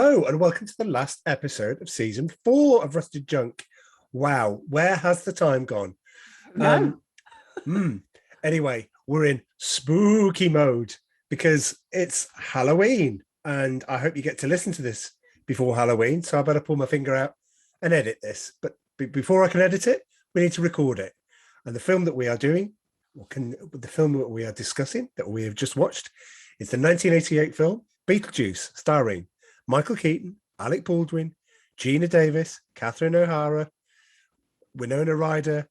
Hello and welcome to the last episode of season 4 of Rusted Junk. Wow, where has the time gone? No. Anyway, we're in spooky mode because it's Halloween and I hope you get to listen to this before Halloween, so I better pull my finger out and edit this. But before I can edit it, we need to record it. And the film that we are doing, the film that we are discussing, that we have just watched, is the 1988 film Beetlejuice, starring Michael Keaton, Alec Baldwin, Gina Davis, Catherine O'Hara, Winona Ryder,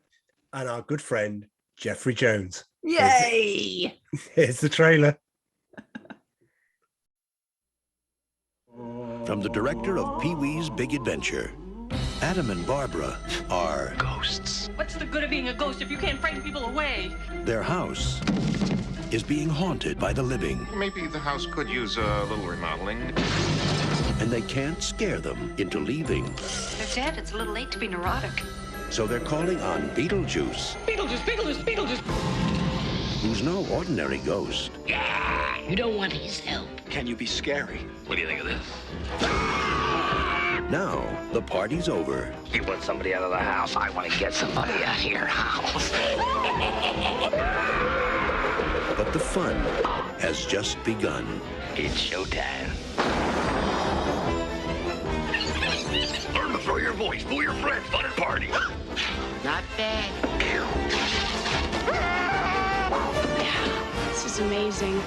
and our good friend Jeffrey Jones. Yay! Here's the trailer. From the director of Pee-wee's Big Adventure, Adam and Barbara are ghosts. What's the good of being a ghost if you can't frighten people away? Their house is being haunted by the living. Maybe the house could use a little remodeling. And they can't scare them into leaving. They're dead. It's a little late to be neurotic. So they're calling on Beetlejuice. Beetlejuice, Beetlejuice, Beetlejuice! Who's no ordinary ghost. You don't want his help. Can you be scary? What do you think of this? Now, the party's over. You want somebody out of the house? I want to get somebody out of your house. But the fun has just begun. It's showtime. Learn to throw your voice, fool your friends, fun and party. Not bad. This is amazing.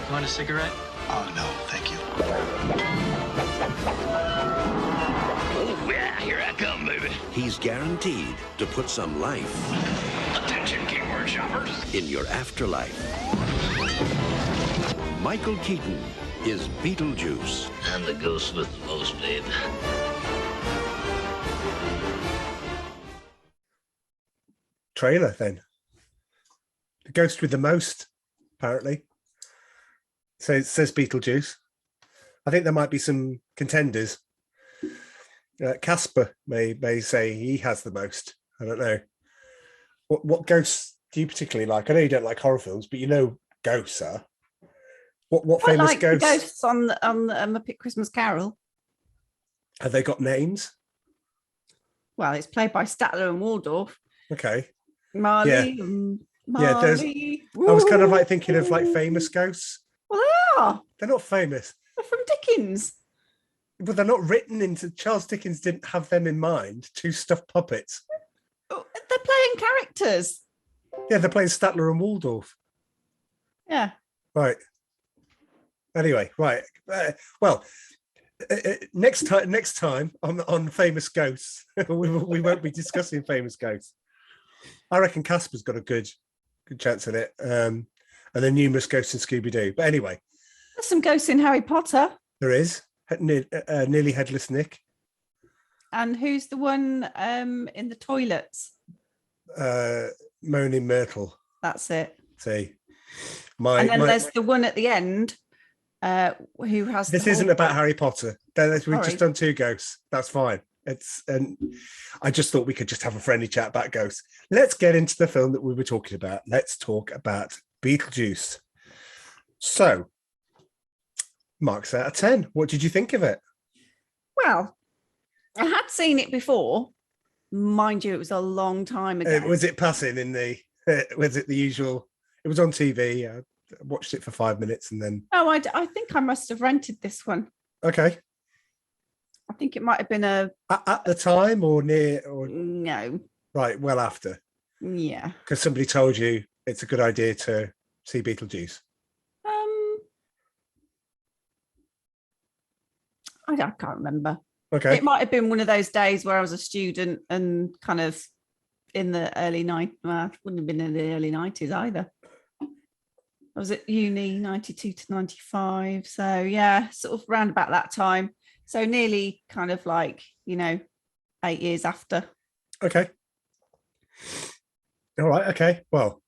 Want a cigarette? Oh, no, thank you. Oh, yeah, here I come, baby. He's guaranteed to put some life Attention, Kingward shoppers. in your afterlife. Michael Keaton is Beetlejuice. I'm the ghost with the most, babe. Trailer then. The ghost with the most, apparently. So it says Beetlejuice. I think there might be some contenders. Casper may say he has the most. I don't know. What ghosts do you particularly like? I know you don't like horror films, but you know ghosts are. What I famous like ghosts? the ghosts on the Muppet Christmas Carol. Have they got names? Well, it's played by Statler and Waldorf. Okay. Marley. Yeah. Marley. I was kind of like thinking of like famous ghosts. Well, they are. They're not famous. They're from Dickens. But they're not written into... Charles Dickens didn't have them in mind, two stuffed puppets. Oh, they're playing characters. Yeah, they're playing Statler and Waldorf. Yeah. Right. Anyway, right. Next time on Famous Ghosts, we won't be discussing Famous Ghosts. I reckon Casper's got a good chance at it. And then numerous ghosts in Scooby-Doo. But anyway. There's some ghosts in Harry Potter. There is. Nearly Headless Nick. And who's the one in the toilets? Moaning Myrtle. That's it. See. And then there's the one at the end who has... This isn't about Harry Potter. We've Sorry. just done two ghosts. That's fine. And I just thought we could just have a friendly chat about ghosts. Let's get into the film that we were talking about. Let's talk about Beetlejuice. So, marks out of 10. What did you think of it? Well, I had seen it before. Mind you, it was a long time ago. Was it passing in the... was it the usual... It was on TV. I watched it for 5 minutes and then... Oh, I think I must have rented this one. Okay. I think it might have been At the time or near... or No. Right, well after. Yeah. Because somebody told you it's a good idea to see Beetlejuice. I can't remember. Okay. It might have been one of those days where I was a student and kind of in the early 90s. Well, it wouldn't have been in the early 90s either. I was at uni 92 to 95. So yeah, sort of round about that time. So nearly kind of like, 8 years after. Okay. All right. Okay. Well,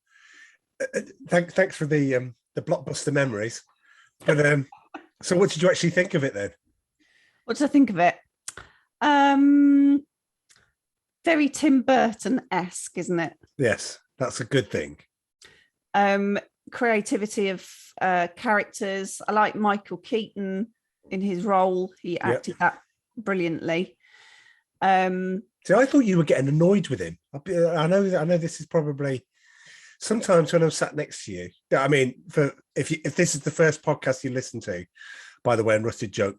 thanks for the blockbuster memories. But so what did you actually think of it then? What did I think of it? Very Tim Burton-esque, isn't it? Yes, that's a good thing. creativity of characters. I like Michael Keaton in his role. He acted that brilliantly. See, I thought you were getting annoyed with him. I know this is probably sometimes when I'm sat next to you. I mean, if this is the first podcast you listen to, by the way, and Rusted Joke,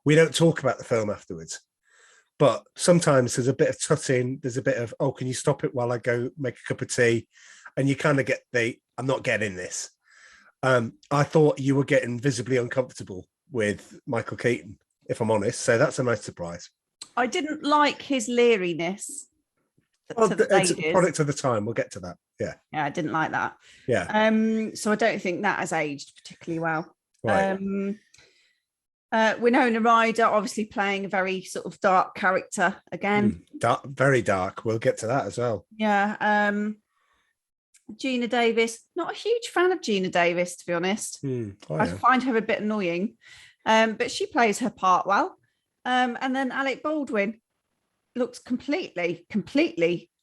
we don't talk about the film afterwards. But sometimes there's a bit of tutting, there's a bit of, oh, can you stop it while I go make a cup of tea? And you kind of get I'm not getting this. I thought you were getting visibly uncomfortable with Michael Keaton, if I'm honest. So that's a nice surprise. I didn't like his leeriness. Well, it's a product of the time. We'll get to that. Yeah. Yeah, I didn't like that. Yeah. So I don't think that has aged particularly well. Right. Winona Ryder obviously playing a very sort of dark character again. Dark, very dark. We'll get to that as well. Yeah. Gina Davis, not a huge fan of Gina Davis, to be honest. I find her a bit annoying, but she plays her part well. And then Alec Baldwin looks completely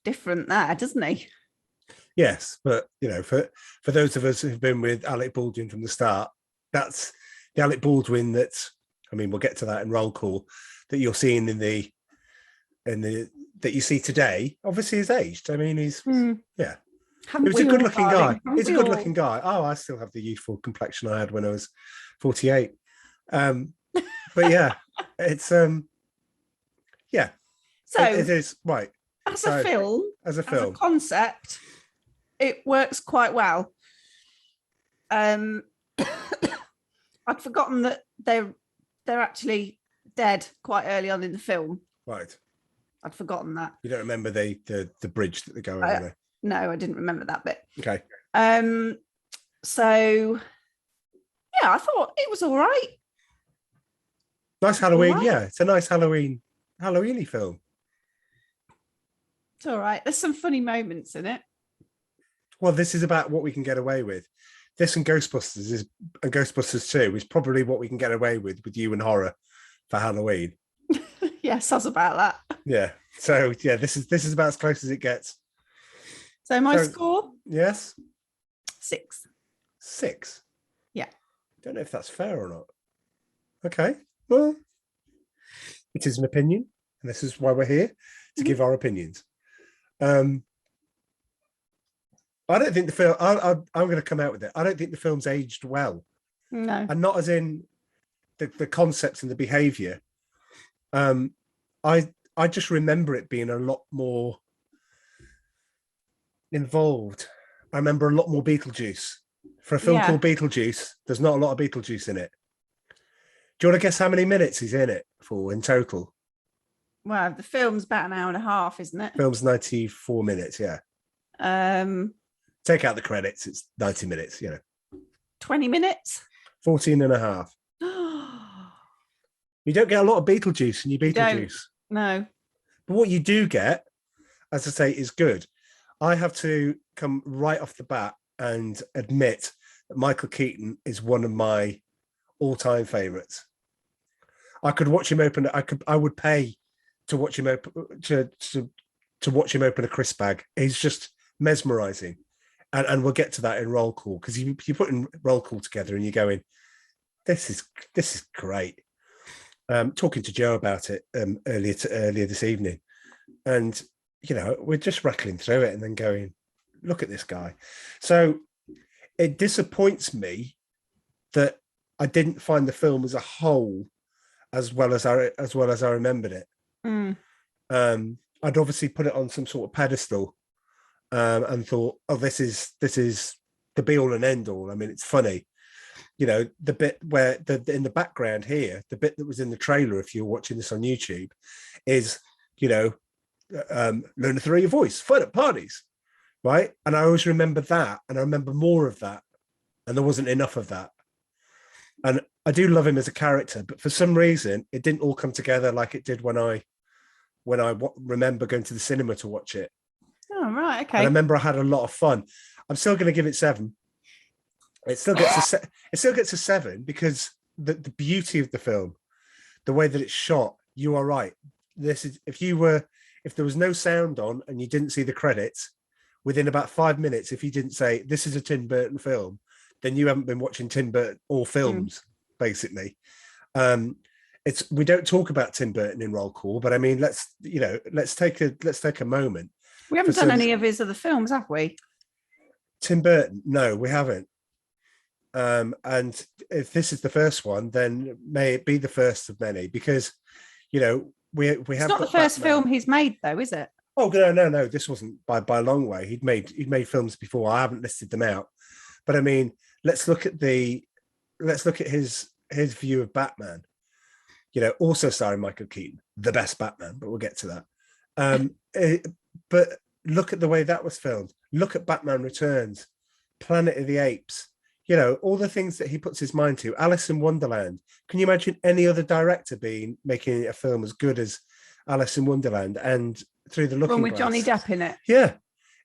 different there, doesn't he? Yes, but for those of us who've been with Alec Baldwin from the start, that's the Alec Baldwin we'll get to that in roll call, that you're seeing in the that you see today. Obviously, he's aged. I mean, he's he was a good-looking guy. He's a good-looking guy. Oh, I still have the youthful complexion I had when I was 48. But yeah, it's So it is right. As a film, as a concept, it works quite well. I'd forgotten that they're actually dead quite early on in the film. Right. I'd forgotten that. You don't remember the bridge that they go over there? No, I didn't remember that bit. Okay. So yeah, I thought it was all right. Nice Halloween, yeah. It's a nice Halloweeny film. It's all right. There's some funny moments in it. Well, this is about what we can get away with. This and Ghostbusters and Ghostbusters 2 is probably what we can get away with you and horror for Halloween. Yes, I was about that. Yeah. So yeah, this is about as close as it gets. So my score? Yes. 6. 6. Yeah. Don't know if that's fair or not. Okay. Well, it is an opinion, and this is why we're here to give our opinions. I don't think the film. I'm going to come out with it. I don't think the film's aged well. No, and not as in the concepts and the behaviour. I just remember it being a lot more involved. I remember a lot more Beetlejuice. For a film called Beetlejuice, there's not a lot of Beetlejuice in it. Do you want to guess how many minutes he's in it for in total? Well, the film's about an hour and a half, isn't it? Film's 94 minutes, yeah. Take out the credits, it's 90 minutes, 20 minutes? 14 and a half. You don't get a lot of Beetlejuice in your Beetlejuice. No. But what you do get, as I say, is good. I have to come right off the bat and admit that Michael Keaton is one of my all-time favourites. I could watch him open. I would pay to watch him open to watch him open a crisp bag. He's just mesmerising, and we'll get to that in roll call, because you put in roll call together and you're going, this is great. Talking to Joe about it earlier this evening, and we're just rattling through it and then going, look at this guy. So it disappoints me that I didn't find the film as a whole as well as I remembered it. I'd obviously put it on some sort of pedestal, and thought, oh, this is the be all and end all. I mean, it's funny. The bit where in the background here, the bit that was in the trailer, if you're watching this on YouTube, is, learn to throw your voice, fun at parties, right? And I always remember that, and I remember more of that, and there wasn't enough of that. And I do love him as a character, but for some reason, it didn't all come together like it did when I remember going to the cinema to watch it. Oh, right, okay. And I remember I had a lot of fun. I'm still going to give it 7. It still gets a 7 because the beauty of the film, the way that it's shot. You are right. This is if there was no sound on and you didn't see the credits, within about 5 minutes, if you didn't say this is a Tim Burton film, then you haven't been watching Tim Burton or films, basically. We don't talk about Tim Burton in roll call, but I mean, let's take a moment. We haven't done any of his other films, have we? Tim Burton, no, we haven't. And if this is the first one, then may it be the first of many, because we have. It's not the first film he's made, though, is it? Oh no! This wasn't by a long way. He'd made films before. I haven't listed them out, but I mean, let's look at his view of Batman. Also starring Michael Keaton, the best Batman, but we'll get to that. But look at the way that was filmed. Look at Batman Returns, Planet of the Apes. All the things that he puts his mind to. Alice in Wonderland. Can you imagine any other director making a film as good as Alice in Wonderland and Through the Looking Glass? With Johnny Depp in it. Yeah.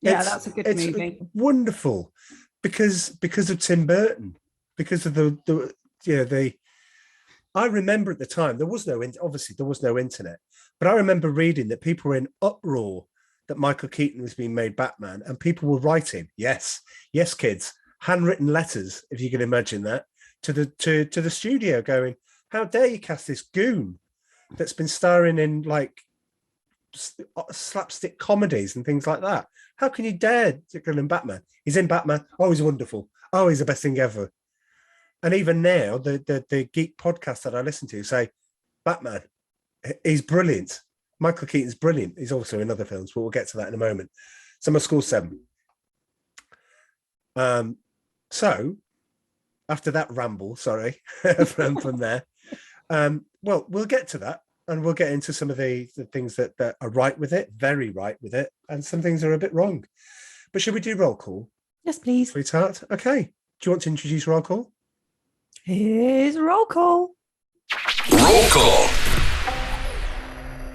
That's a good movie. Wonderful, because of Tim Burton, because of the I remember at the time there was no internet, but I remember reading that people were in uproar that Michael Keaton was being made Batman, and people were writing, yes, kids, handwritten letters, if you can imagine that, to the studio, going, how dare you cast this goon that's been starring in like slapstick comedies and things like that? How can you dare to call him Batman? He's in Batman. Oh, he's wonderful. Oh, he's the best thing ever. And even now, the geek podcast that I listen to say, Batman, he's brilliant. Michael Keaton's brilliant. He's also in other films, but we'll get to that in a moment. So my score's 7. So after that ramble, sorry, from there, well, we'll get to that, and we'll get into some of the things that are right with it, very right with it, and some things are a bit wrong. But should we do roll call? Yes, please. Sweetheart. Okay. Do you want to introduce roll call? Here's roll call. Roll call.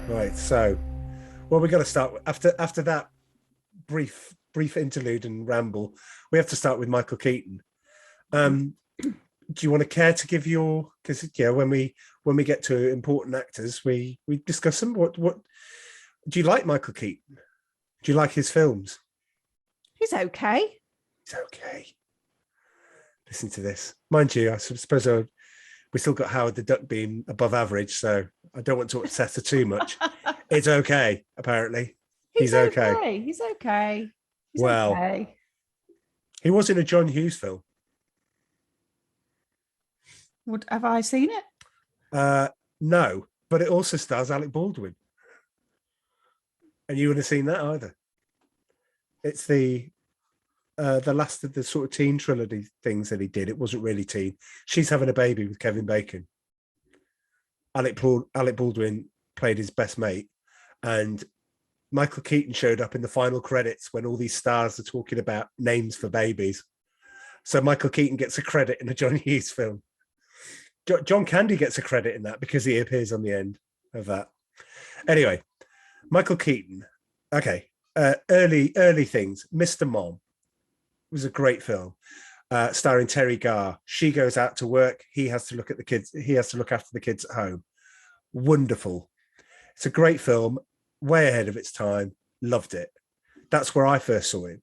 Right. So, well, we're going to start after that brief interlude and ramble. We have to start with Michael Keaton. Do you want to care to give your, because when we get to important actors, we discuss them. What do you like Michael Keaton? Do you like his films? He's okay. He's okay. Listen to this, mind you. I suppose we still got Howard the Duck being above average, so I don't want to upset her too much. It's okay. Apparently, he's okay. He's okay. Well, okay. He was in a John Hughes film. Have I seen it? No, but it also stars Alec Baldwin. And you wouldn't have seen that either. It's the last of the sort of teen trilogy things that he did. It wasn't really teen. She's Having a Baby with Kevin Bacon. Alec Baldwin played his best mate, and Michael Keaton showed up in the final credits when all these stars are talking about names for babies. So Michael Keaton gets a credit in a John Hughes film. John Candy gets a credit in that because he appears on the end of that. Anyway, Michael Keaton. Okay. Early things. Mr. Mom was a great film, starring Terry Garr. She goes out to work. He has to look at the kids. He has to look after the kids at home. Wonderful. It's a great film, way ahead of its time. Loved it. That's where I first saw him.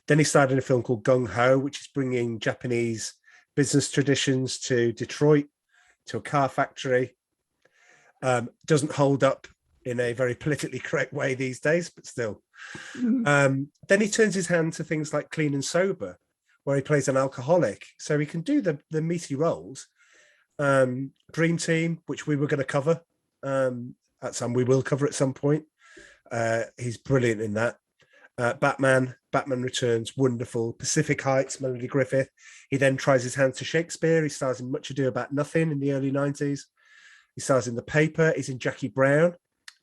Then he starred in a film called Gung Ho, which is bringing Japanese business traditions to Detroit, to a car factory. Doesn't hold up in a very politically correct way these days, but still. Then he turns his hand to things like Clean and Sober, where he plays an alcoholic. So he can do the meaty roles. Dream Team, which we were going to cover we will cover at some point. He's brilliant in that. Batman Returns, wonderful. Pacific Heights, Melody Griffith. He then tries his hand to Shakespeare. He stars in Much Ado About Nothing in the early 90s. He stars in The Paper. He's in Jackie Brown.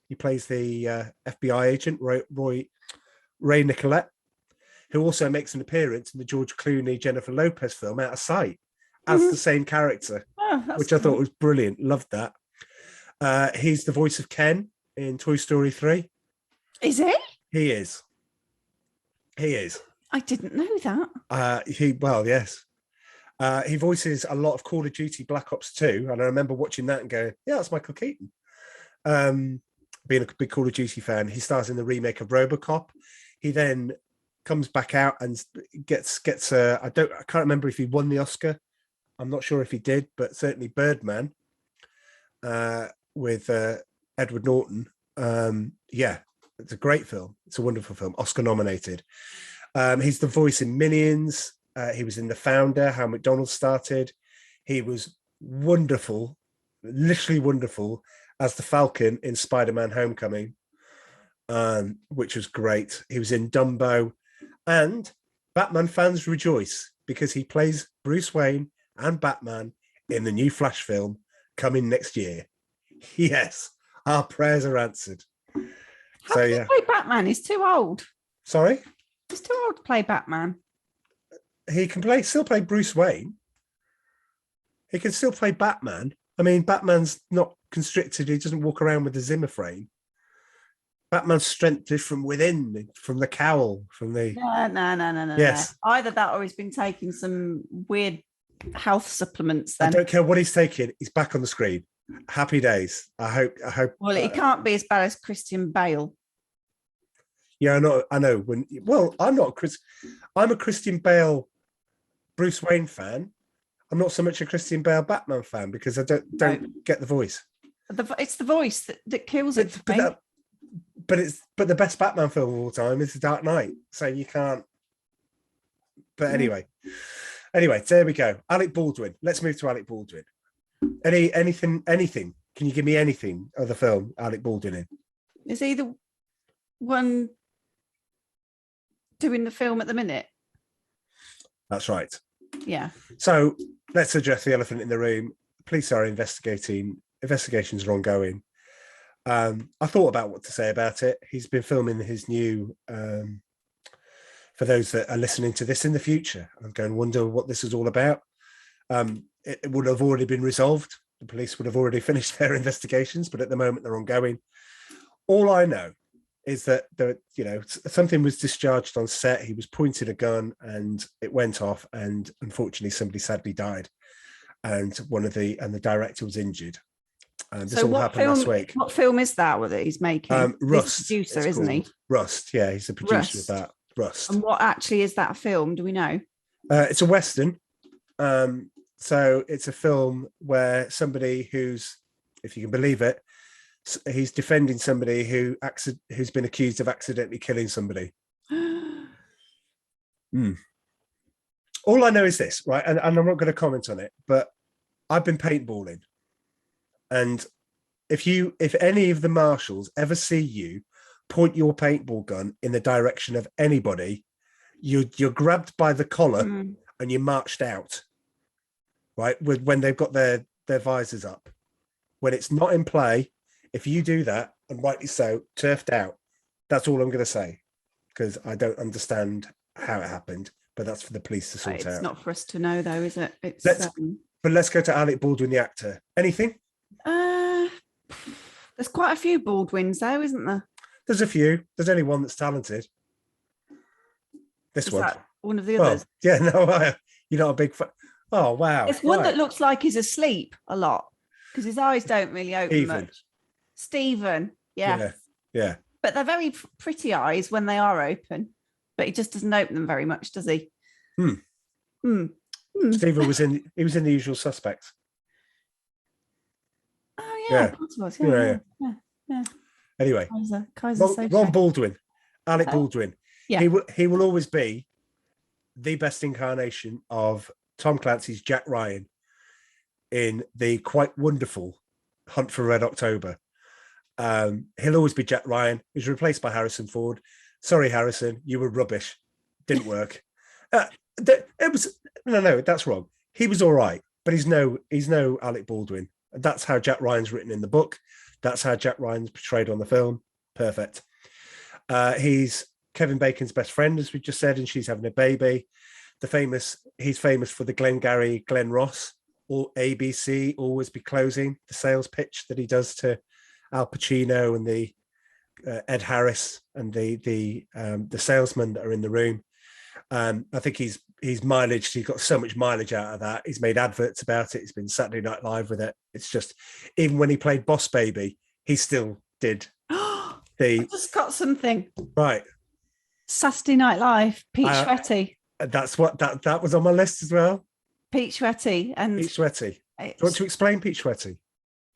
He plays the FBI agent, Ray Nicolette, who also makes an appearance in the George Clooney, Jennifer Lopez film Out of Sight as the same character, which I thought was brilliant. Loved that. He's the voice of Ken in Toy Story 3. Is he? He is. I didn't know that. Yes. He voices a lot of Call of Duty Black Ops 2, and I remember watching that and going, yeah, that's Michael Keaton. Being a big Call of Duty fan, he stars in the remake of RoboCop. He then comes back out and gets I can't remember if he won the Oscar. I'm not sure if he did, but certainly Birdman with Edward Norton. Yeah, it's a great film. It's a wonderful film, Oscar nominated. He's the voice in Minions. He was in The Founder, How McDonald's Started. He was wonderful, literally wonderful, as the Falcon in Spider-Man Homecoming, which was great. He was in Dumbo, and Batman fans rejoice because he plays Bruce Wayne and Batman in the new Flash film coming next year. Yes, our prayers are answered. How can he play Batman? He's too old. Sorry? He's too old to play Batman. He can still play Bruce Wayne. He can still play Batman. I mean, Batman's not constricted. He doesn't walk around with a Zimmer frame. Batman's strength is from within, from the cowl, from the... No. Yes. No. Either that or he's been taking some weird health supplements then. I don't care what he's taking. He's back on the screen. Happy days. I hope. Well, he can't be as bad as Christian Bale. Yeah, I know. I'm a Christian Bale Bruce Wayne fan. I'm not so much a Christian Bale Batman fan because I don't get the voice. It's the voice that kills it for me. But the best Batman film of all time is The Dark Knight. So you can't. But anyway, there we go. Alec Baldwin. Let's move to Alec Baldwin. Anything? Can you give me anything of the film Alec Baldwin in? Is he the one doing the film at the minute? That's right. Yeah. So let's address the elephant in the room. Police are investigating. Investigations are ongoing. I thought about what to say about it. He's been filming his new. For those that are listening to this in the future, I'm going to wonder what this is all about. It would have already been resolved. The police would have already finished their investigations, but at the moment they're ongoing. All I know is that something was discharged on set. He was pointing a gun and it went off, and unfortunately somebody sadly died, and the director was injured. This all happened last week. What film is that he's making? Rust. He's the producer, isn't he? Rust. Yeah, he's the producer of that. Rust. And what actually is that film? Do we know? It's a Western. So it's a film where somebody who's, if you can believe it, he's defending somebody who's been accused of accidentally killing somebody. All I know is this, right? And I'm not going to comment on it, but I've been paintballing. And if any of the marshals ever see you point your paintball gun in the direction of anybody, you're grabbed by the collar and you're marched out, right? When they've got their visors up. When it's not in play, if you do that, and rightly so, turfed out. That's all I'm going to say, because I don't understand how it happened, but that's for the police to sort out. It's not for us to know, though, is it? But let's go to Alec Baldwin, the actor. Anything? There's quite a few Baldwins, though, isn't there? There's a few. There's only one that's talented. This one. That one of the others? Yeah, no, you're not a big fan. Oh, wow. It's one that looks like he's asleep a lot because his eyes don't really open much. Stephen, yeah. But they're very pretty eyes when they are open, but he just doesn't open them very much, does he? Stephen was in The Usual Suspects. Oh yeah. Anyway, Kaiser Ron Baldwin, Alec Baldwin. Yeah. He will always be the best incarnation of Tom Clancy's Jack Ryan in the quite wonderful Hunt for Red October. He'll always be Jack Ryan. He was replaced by Harrison Ford. Sorry, Harrison, you were rubbish. Didn't work. No, that's wrong. He was all right, but he's no Alec Baldwin. That's how Jack Ryan's written in the book. That's how Jack Ryan's portrayed on the film. Perfect. He's Kevin Bacon's best friend, as we just said, and she's having a baby. He's famous for the Glengarry Glen Ross or ABC always be closing, the sales pitch that he does to Al Pacino and the Ed Harris and the salesmen that are in the room. I think he's mileage. He's got so much mileage out of that. He's made adverts about it. He's been Saturday Night Live with it. It's just, even when he played Boss Baby, he still did I just got something. Right. Saturday Night Live, Pete Uh, Schwetty. That's what that was on my list as well. Pete Schwetty. And Pete Schwetty. Do you it's- want to explain Pete Schwetty?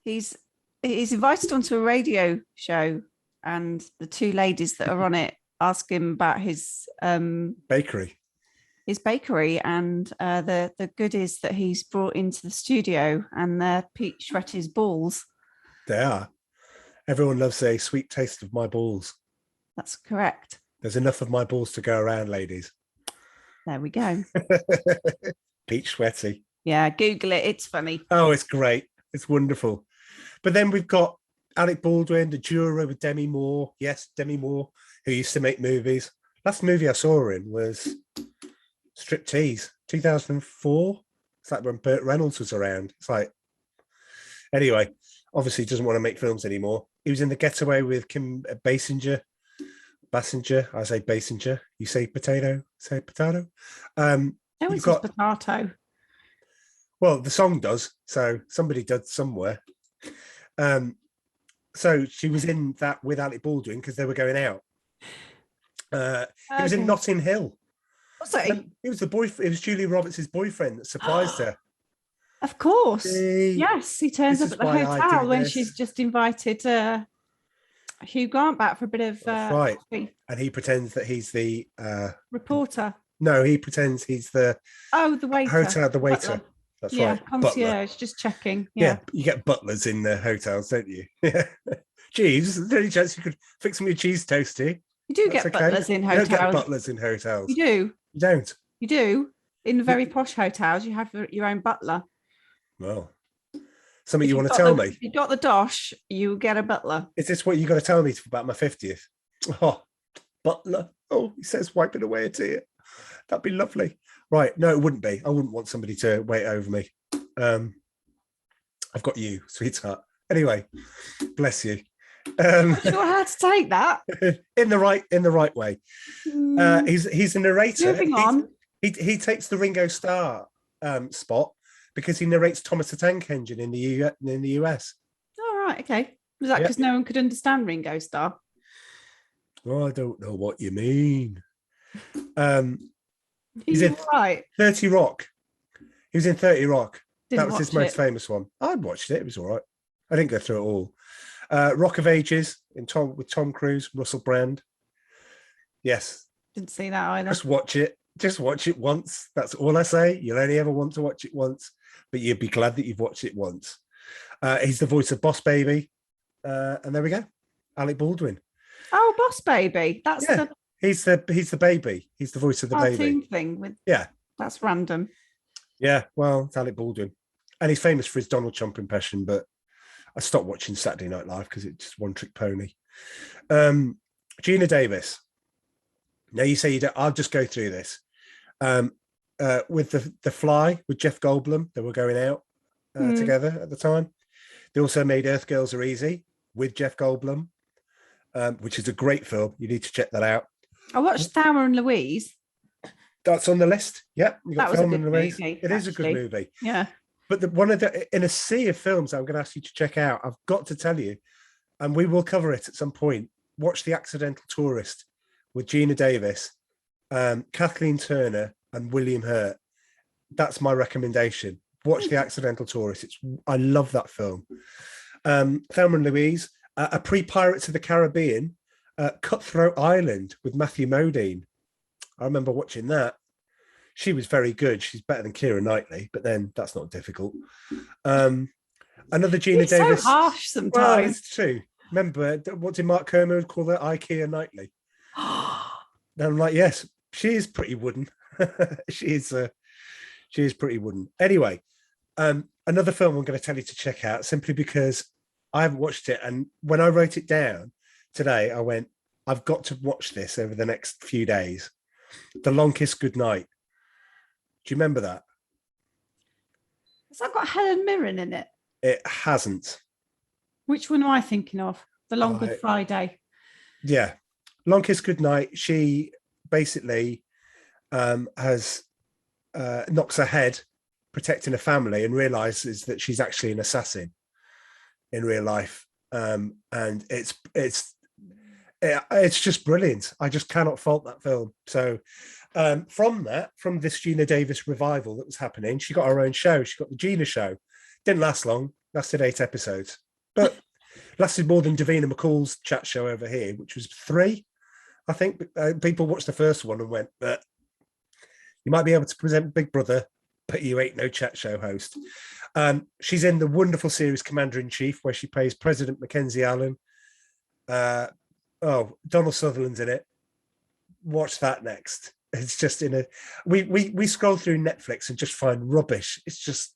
he's invited onto a radio show, and the two ladies that are on it ask him about his Bakery. and the goodies that he's brought into the studio, and they're Pete Schwetty's balls. They are. Everyone loves a sweet taste of my balls. That's correct. There's enough of my balls to go around, ladies. There we go. Pete Schwetty. Yeah, Google it. It's funny. Oh, it's great. It's wonderful. But then we've got Alec Baldwin, the juror with Demi Moore. Yes, Demi Moore, who used to make movies. Last movie I saw her in was Striptease, 2004. It's like when Burt Reynolds was around. It's like, anyway, obviously he doesn't want to make films anymore. He was in The Getaway with Kim Basinger. I say Basinger. You say potato? Say potato? No one you've says got- potato. Well, the song does, so somebody did somewhere. So she was in that with Alec Baldwin because they were going out. He was in Okay. Notting Hill. What's that? It was the boyfriend. It was Julie Roberts' boyfriend that surprised her. Of course. See? Yes, he turns This up is at the why I hotel do when this. she's just invited Hugh Grant back for a bit of That's right. coffee. And he pretends that he's the Reporter. no, he pretends he's the Oh, the waiter. hotel, the waiter. Butler. That's Yeah, right. Butler. concierge, just checking. Yeah. Yeah. You get butlers in the hotels, don't you? Geez, is there any chance you could fix me a cheese toasty? You do That's get okay. butlers in You don't get hotels. butlers in hotels. You do. You don't. You do. In very posh hotels, you have your own butler. Well, something If you you've want to got tell the- me? If you've got the dosh, you get a butler. Is this what you got to tell me about my 50th? Oh, butler. Oh, he says wiping away a tear. That'd be lovely. Right. No, it wouldn't be. I wouldn't want somebody to wait over me. I've got you, sweetheart. Anyway, bless you. Not sure how to take that. in the right way. He's a narrator. Moving on. He takes the Ringo Starr spot because he narrates Thomas the Tank Engine in the US. All right. Okay. Was that Yeah. because no one could understand Ringo Starr? Oh, I don't know what you mean. He's You're in right. 30 Rock. He was in 30 Rock. Didn't That was his watch most it. famous one. I watched it. It was all right. I didn't go through it all. Rock of Ages with Tom Cruise, Russell Brand. Yes, Didn't see that either. just watch it. Just watch it once. That's all I say. You'll only ever want to watch it once, but you'd be glad that you've watched it once. He's the voice of Boss Baby. And there we go. Alec Baldwin. Oh, Boss Baby. That's Yeah. the He's the baby. He's the voice of the cartoon baby. thing. With Yeah. That's random. Yeah. Well, it's Alec Baldwin. And he's famous for his Donald Trump impression, but I stopped watching Saturday Night Live because it's just one trick pony. Gina Davis. Now you say you don't, I'll just go through this. With the Fly with Jeff Goldblum, they were going out together at the time. They also made Earth Girls Are Easy with Jeff Goldblum, which is a great film. You need to check that out. I watched Thelma and Louise. That's on the list. Yep, you That got was a Thelma good and Louise. movie, It is a actually. good movie. Yeah. But one of the in a sea of films I'm going to ask you to check out, I've got to tell you, and we will cover it at some point. Watch The Accidental Tourist with Gina Davis, Kathleen Turner, and William Hurt. That's my recommendation. Watch The Accidental Tourist. I love that film. Thelma and Louise, a pre-Pirates of the Caribbean, Cutthroat Island with Matthew Modine. I remember watching that. She was very good. She's better than Keira Knightley, but then that's not difficult. Another Gina He's Davis. so harsh Well, sometimes. it's true. Remember, what did Mark Kermode call her? IKEA Knightley. And I'm like, yes, she is pretty wooden. she is pretty wooden. Anyway, another film I'm going to tell you to check out simply because I haven't watched it. And when I wrote it down today, I went, I've got to watch this over the next few days. The Long Kiss Goodnight. Do you remember that? Has that got Helen Mirren in it? It hasn't. Which one am I thinking of? The Long I- Good Friday. Yeah. Long Kiss Goodnight. She basically has knocks her head protecting a family and realizes that she's actually an assassin in real life. And it's It's just brilliant. I just cannot fault that film. So from this Gina Davis revival that was happening, she got her own show. She got the Gina Show. Didn't last long. Lasted 8 episodes, but lasted more than Davina McCall's chat show over here, which was 3. I think people watched the first one and went, but you might be able to present Big Brother, but you ain't no chat show host. She's in the wonderful series Commander-in-Chief, where she plays President Mackenzie Allen. Donald Sutherland's in it. Watch that next. It's just we scroll through Netflix and just find rubbish. It's just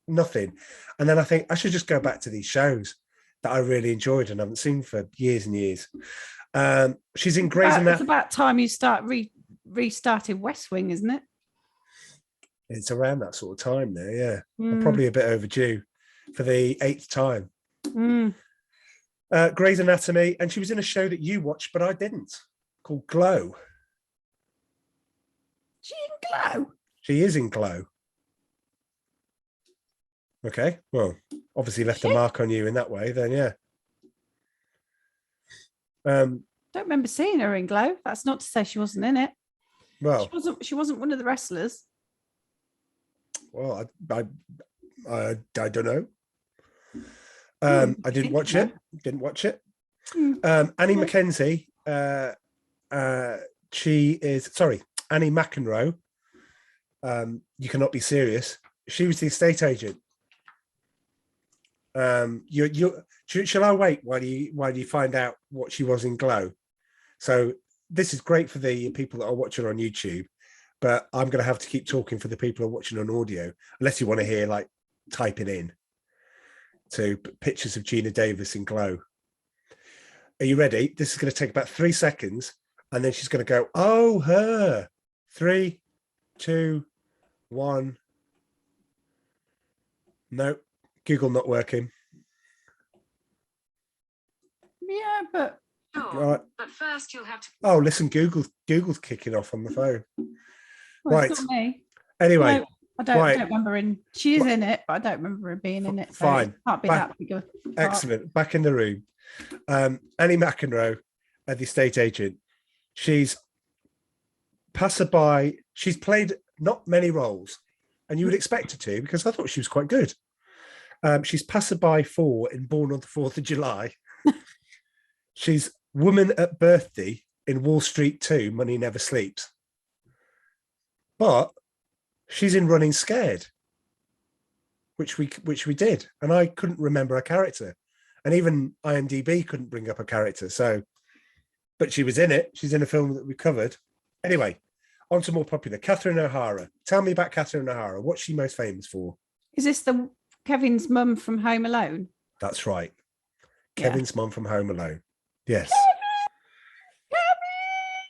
nothing. And then I think I should just go back to these shows that I really enjoyed and haven't seen for years and years. She's in Grey's Anatomy. It's about time you start restarted West Wing, isn't it? It's around that sort of time there, yeah. I'm probably a bit overdue for the 8th time. Grey's Anatomy, and she was in a show that you watched, but I didn't, called Glow. She in Glow? She is in Glow. Okay, well, obviously left a mark on you in that way, then, yeah. Don't remember seeing her in Glow. That's not to say she wasn't in it. Well, she wasn't one of the wrestlers. Well, I don't know. I didn't watch it. Didn't watch it. Annie Mackenzie. She is Annie McEnroe. You cannot be serious. She was the estate agent. Shall I wait while you find out what she was in Glow? So this is great for the people that are watching on YouTube, but I'm going to have to keep talking for the people who are watching on audio, unless you want to hear like typing in to pictures of Gina Davis in Glow. Are you ready? This is going to take about 3 seconds, and then she's going to go, "Oh, her." 3, 2, 1. No, Google not working. Yeah, but Right. But first you'll have to. Oh, listen, Google's kicking off on the phone. well, Right. it's not me. Anyway, No, I don't right. remember she is in it, but I don't remember her being in it. So Fine. It can't be that big of a part. Excellent. Back in the room. Annie McEnroe, the estate agent. She's passerby. She's played not many roles, and you would expect her to, because I thought she was quite good. She's passerby 4 in Born on the 4th of July. She's woman at birthday in Wall Street 2, Money Never Sleeps. But she's in Running Scared, which we did, and I couldn't remember a character, and even IMDb couldn't bring up a character. So, but she was in it. She's in a film that we covered. Anyway, on to more popular. Catherine O'Hara. Tell me about Catherine O'Hara. What's she most famous for? Is this the Kevin's mum from Home Alone? That's right. Yeah. Kevin's mum from Home Alone. Yes.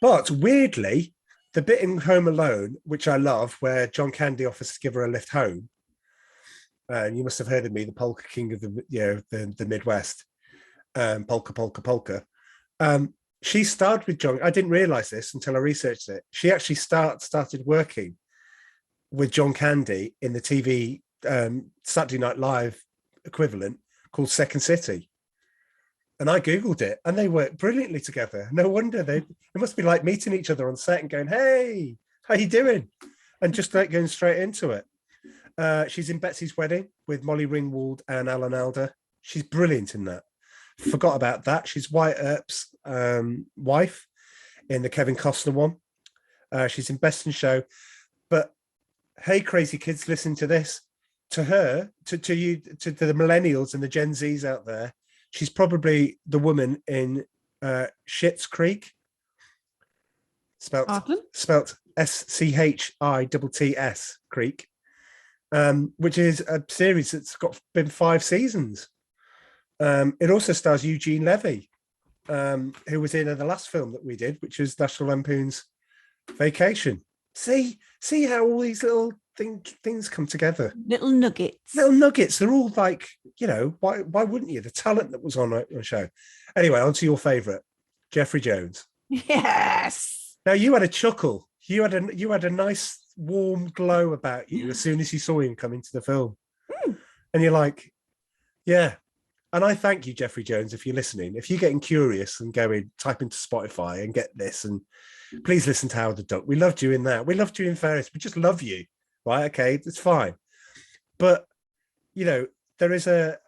But weirdly, the bit in Home Alone, which I love, where John Candy offers to give her a lift home, and you must have heard of me, the polka king of the Midwest, polka, polka, polka. She starred with John. I didn't realize this until I researched it. She actually started working with John Candy in the TV Saturday Night Live equivalent called Second City. And I Googled it, and they worked brilliantly together. No wonder it must be like meeting each other on set and going, "Hey, how you doing?" And just like going straight into it. She's in Betsy's Wedding with Molly Ringwald and Alan Alda. She's brilliant in that. Forgot about that. She's Wyatt Earp's wife in the Kevin Costner one. She's in Best in Show. But hey, crazy kids, listen to this. To her, to you, to the millennials and the Gen Zs out there, she's probably the woman in Schitt's Creek, spelt SCHITTS Creek, which is a series that's been 5 seasons. It also stars Eugene Levy, who was in the last film that we did, which was National Lampoon's Vacation. See how all these little things come together. Little nuggets. They're all like, why wouldn't you? The talent that was on a show. Anyway, on to your favorite, Jeffrey Jones. Yes. Now you had a chuckle. You had a nice warm glow about you as soon as you saw him come into the film. And you're like, yeah, And I thank you, Jeffrey Jones, if you're listening. If you're getting curious and going, type into Spotify and get this, and please listen to Howard the Duck. We loved you in that. We loved you in Ferris. We just love you, right? Okay, it's fine. But there is a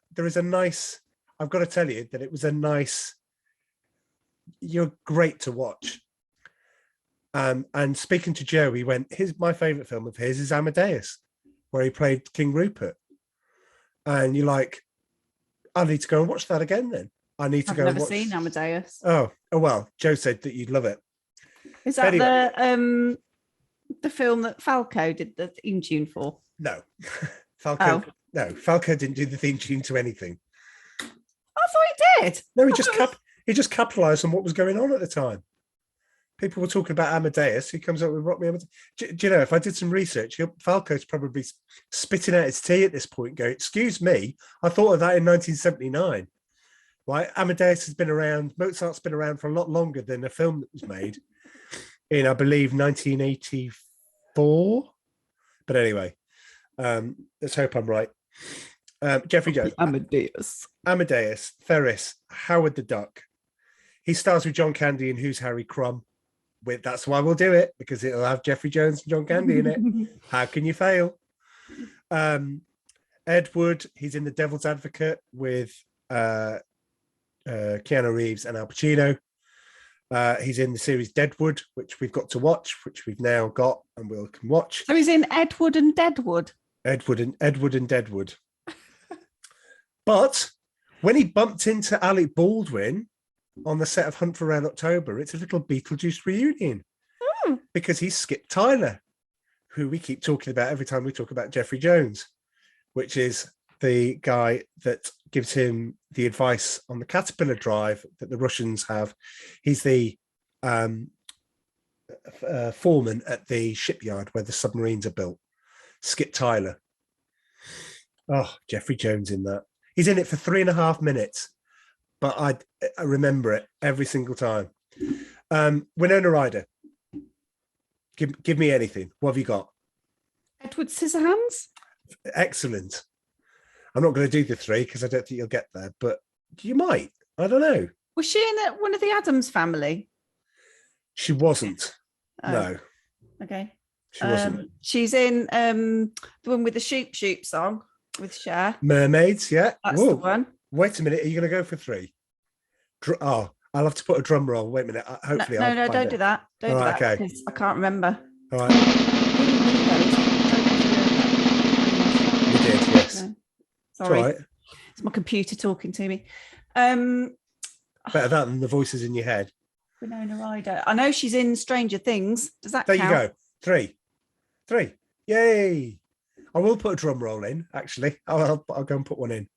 nice. I've got to tell you that it was a nice. You're great to watch. And speaking to Joe, he went, my favorite film of his is Amadeus, where he played King Rupert. And you're like, I need to go and watch that again then. I need to I've go and never watch. seen Amadeus. Oh, well, Joe said that you'd love it. Is that Anyway. the film that Falco did the theme tune for? No. Falco. Oh. No, Falco didn't do the theme tune to anything. I thought he did. No, he just capitalized on what was going on at the time. People were talking about Amadeus. He comes up with Rock Me Amadeus. Do you know, if I did some research, Falco's probably spitting out his tea at this point, going, excuse me, I thought of that in 1979. Right? Amadeus has been around, Mozart's been around for a lot longer than a film that was made in, I believe, 1984. But anyway, let's hope I'm right. Jeffrey Jones. Amadeus, Ferris, Howard the Duck. He stars with John Candy in Who's Harry Crumb. That's why we'll do it, because it'll have Jeffrey Jones and John Candy in it. How can you fail? Ed Wood, he's in The Devil's Advocate with Keanu Reeves and Al Pacino. He's in the series Deadwood, which we've got to watch, which we've now got and we can watch. So he's in Ed Wood and Deadwood. Edward and Deadwood. But when he bumped into Alec Baldwin on the set of Hunt for Red October, it's a little Beetlejuice reunion because he's Skip Tyler, who we keep talking about every time we talk about Jeffrey Jones, which is the guy that gives him the advice on the Caterpillar drive that the Russians have. He's the foreman at the shipyard where the submarines are built. Skip Tyler. Oh, Jeffrey Jones in that. He's in it for 3.5 minutes, but I remember it every single time. Winona Ryder. Give me anything. What have you got? Edward Scissorhands. Excellent. I'm not going to do the 3 because I don't think you'll get there, but you might. I don't know. Was she in one of the Addams family? She wasn't. Oh. No. Okay. She wasn't. She's in the one with the Sheep Shoot song with Cher. Mermaids, yeah. That's the one. Wait a minute. Are you going to go for 3? I'll have to put a drum roll. Wait a minute. Hopefully, no, don't do that. Don't do that. Okay. I can't remember. All right. You did, yes. No. It's Sorry. all right. It's my computer talking to me. Better that than the voices in your head. Winona Ryder. I know she's in Stranger Things. Does that count? You go. 3. Yay. I will put a drum roll in, actually. I'll go and put one in.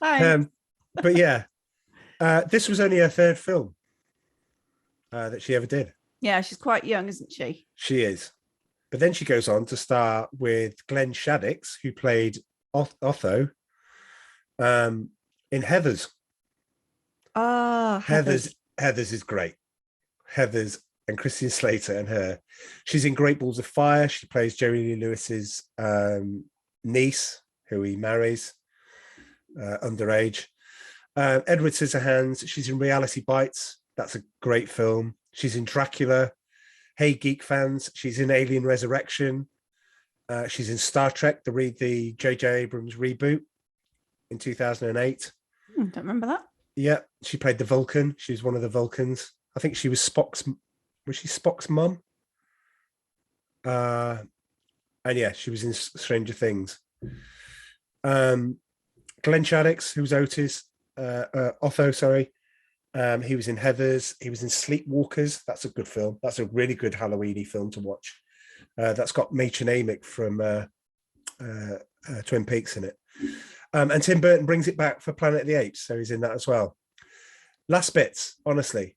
But yeah, this was only her 3rd film that she ever did. Yeah, she's quite young, isn't she? She is. But then she goes on to star with Glenn Shaddix, who played Otho in Heathers. Ah, Heathers is great. Heathers and Christian Slater and her. She's in Great Balls of Fire. She plays Jerry Lee Lewis's niece, who he marries underage. Edward Scissorhands. She's in Reality Bites. That's a great film. She's in Dracula. Hey, geek fans. She's in Alien Resurrection. She's in Star Trek, the J.J. Abrams reboot in 2008. Don't remember that. Yeah, she played the Vulcan. She was one of the Vulcans. I think she was Spock's mum? And yeah, she was in Stranger Things. Glenn Shaddix, who was Otho, sorry. He was in Heathers. He was in Sleepwalkers. That's a good film. That's a really good Halloween-y film to watch. That's got Machen Amick from Twin Peaks in it. And Tim Burton brings it back for Planet of the Apes, so he's in that as well. Last bits, honestly.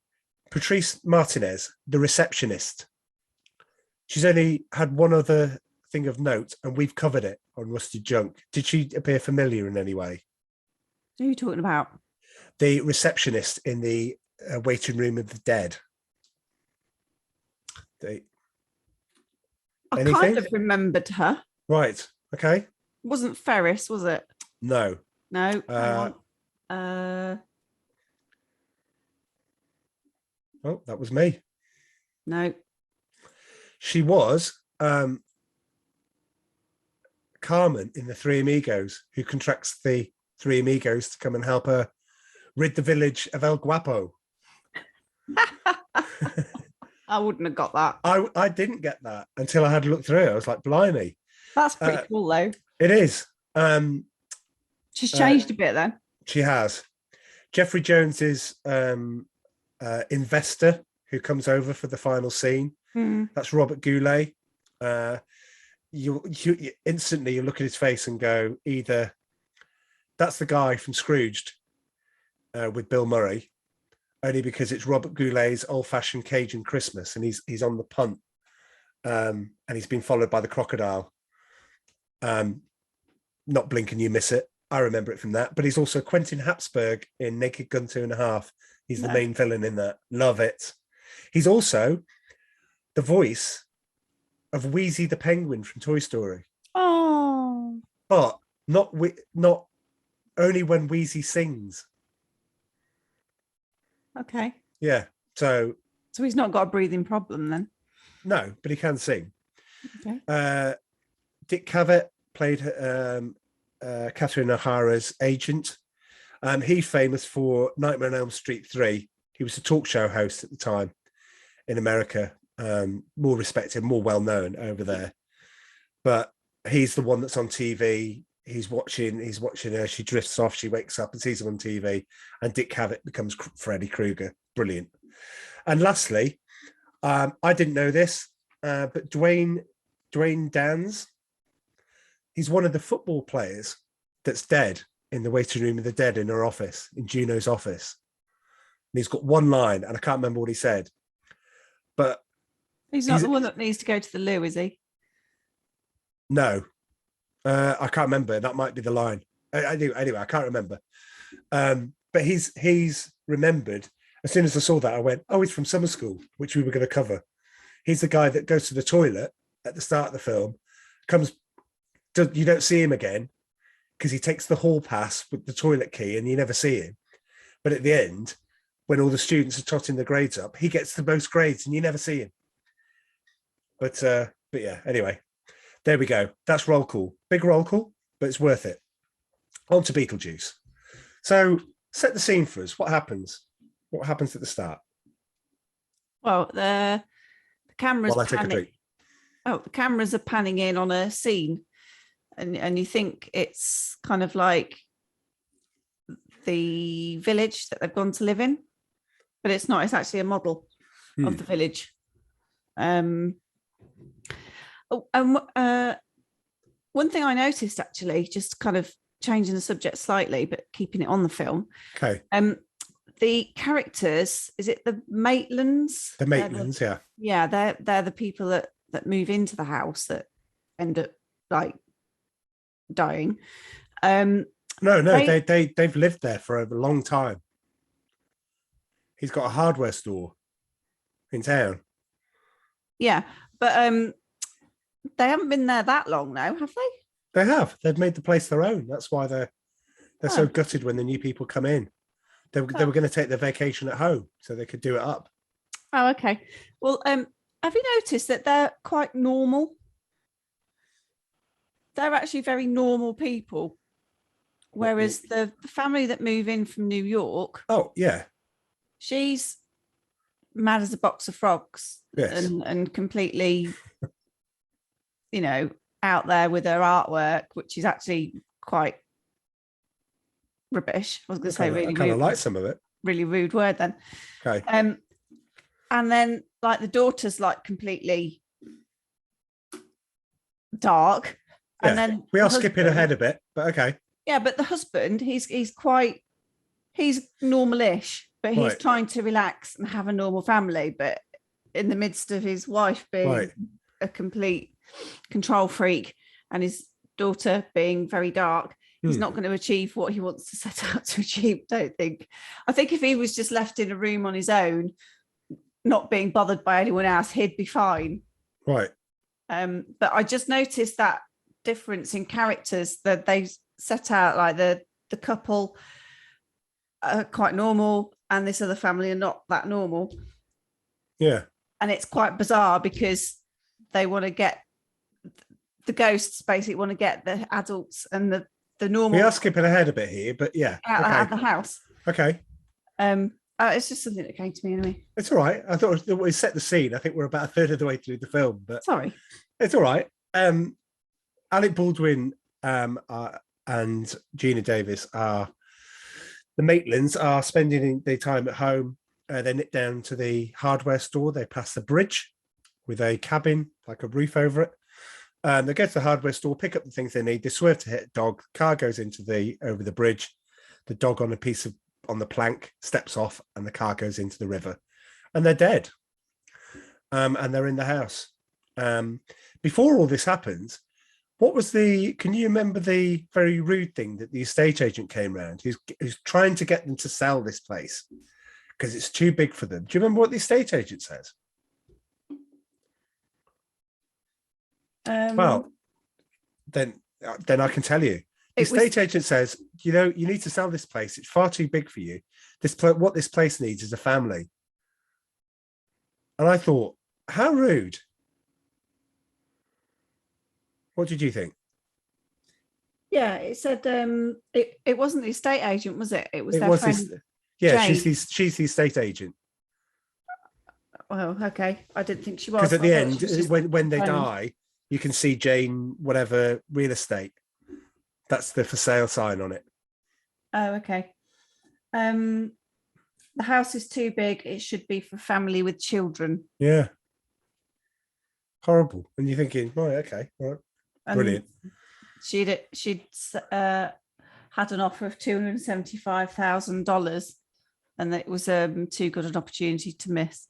Patrice Martinez, the receptionist. She's only had one other thing of note, and we've covered it on Rusted Junk. Did she appear familiar in any way? Who are you talking about? The receptionist in the waiting room of the dead. I kind of remembered her. Right. Okay. Wasn't Ferris, was it? No. No. Oh, that was me. No. She was Carmen in the Three Amigos, who contracts the Three Amigos to come and help her rid the village of El Guapo. I wouldn't have got that. I didn't get that until I had to look through it. I was like, blimey. That's pretty cool, though. It is. She's changed a bit then. She has. Jeffrey Jones is investor who comes over for the final scene. That's Robert Goulet. You instantly you look at his face and go, either that's the guy from Scrooged with Bill Murray, only because it's Robert Goulet's old-fashioned Cajun Christmas, and he's on the punt, and he's been followed by the crocodile. Not blink and you miss it. I remember it from that. But he's also Quentin Hapsburg in Naked Gun 2.5. He's the main villain in that. Love it. He's also the voice of Wheezy the Penguin from Toy Story. Oh. But not only when Wheezy sings. Okay. Yeah. So he's not got a breathing problem then? No, but he can sing. Okay. Dick Cavett played Catherine O'Hara's agent. He's famous for Nightmare on Elm Street 3. He was a talk show host at the time in America, more respected, more well-known over there. But he's the one that's on TV. He's watching her. She drifts off. She wakes up and sees him on TV. And Dick Cavett becomes Freddy Krueger. Brilliant. And lastly, I didn't know this, but Dwayne Dans, he's one of the football players that's dead in the waiting room of the dead in her office, in Juno's office. And he's got one line, and I can't remember what he said. But he's not the one that needs to go to the loo, is he? No. I can't remember. That might be the line. I do. Anyway, I can't remember. But he's remembered. As soon as I saw that, I went, oh, he's from summer school, which we were going to cover. He's the guy that goes to the toilet at the start of the film, you don't see him again because he takes the hall pass with the toilet key and you never see him. But at the end, when all the students are totting the grades up, he gets the most grades and you never see him. But yeah, anyway, there we go. That's roll call. Big roll call, but it's worth it. On to Beetlejuice. So set the scene for us. What happens? What happens at the start? Well, the cameras. While I take a drink. Oh, the cameras are panning in on a scene, and you think it's kind of like the village that they've gone to live in, but it's not. It's actually a model of the village. One thing I noticed, actually, just kind of changing the subject slightly, but keeping it on the film. Okay. The characters, is it the Maitlands? The Maitlands, yeah. Yeah, they're the people that move into the house that end up like dying. No, they've lived there for a long time. He's got a hardware store in town. Yeah, but they haven't been there that long now, have they? They have. They've made the place their own. That's why they're so gutted when the new people come in. They were going to take their vacation at home so they could do it up. Oh, okay. Well, have you noticed that they're quite normal? They're actually very normal people. Whereas the family that move in from New York. Oh, yeah. She's mad as a box of frogs. Yes. And completely, out there with her artwork, which is actually quite rubbish. I was going to say really rude. I kind of like some of it. Really rude word then. Okay. And then like the daughter's like completely dark. Yeah. And then we are skipping ahead a bit, but okay. Yeah, but the husband, he's normal-ish, but he's trying to relax and have a normal family. But in the midst of his wife being a complete control freak and his daughter being very dark, he's not going to achieve what he wants to set out to achieve, I don't think. I think if he was just left in a room on his own, not being bothered by anyone else, he'd be fine. Right. But I just noticed that difference in characters that they set out, like the couple are quite normal, and this other family are not that normal. Yeah. And it's quite bizarre because they want to get the ghosts basically want to get the adults and the normal. We are skipping ahead a bit here, but yeah. Out the house. Okay. It's just something that came to me anyway. It's all right. I thought we set the scene. I think we're about a third of the way through the film, but Sorry. it's all right. Alec Baldwin and Gina Davis the Maitlands are spending their time at home. They nip down to the hardware store. They pass the bridge with a cabin, like a roof over it. They go to the hardware store, pick up the things they need. They swerve to hit a dog. Car goes over the bridge. The dog on the plank steps off, and the car goes into the river, and they're dead. And they're in the house. Before all this happens, can you remember the very rude thing that the estate agent came round? Who's trying to get them to sell this place because it's too big for them. Do you remember what the estate agent says? Well, then I can tell you. The estate agent says, you need to sell this place. It's far too big for you. What this place needs is a family. And I thought, how rude. What did you think? Yeah, it said it wasn't the estate agent, was it? It was their friend. She's the estate agent. Well, okay. I didn't think she was. Because at the end, when they die, you can see Jane, whatever, real estate. That's the for sale sign on it. Oh, okay. The house is too big. It should be for family with children. Yeah. Horrible. And you're thinking, right, okay, right. Brilliant. She'd had an offer of $275,000, and it was too good an opportunity to miss.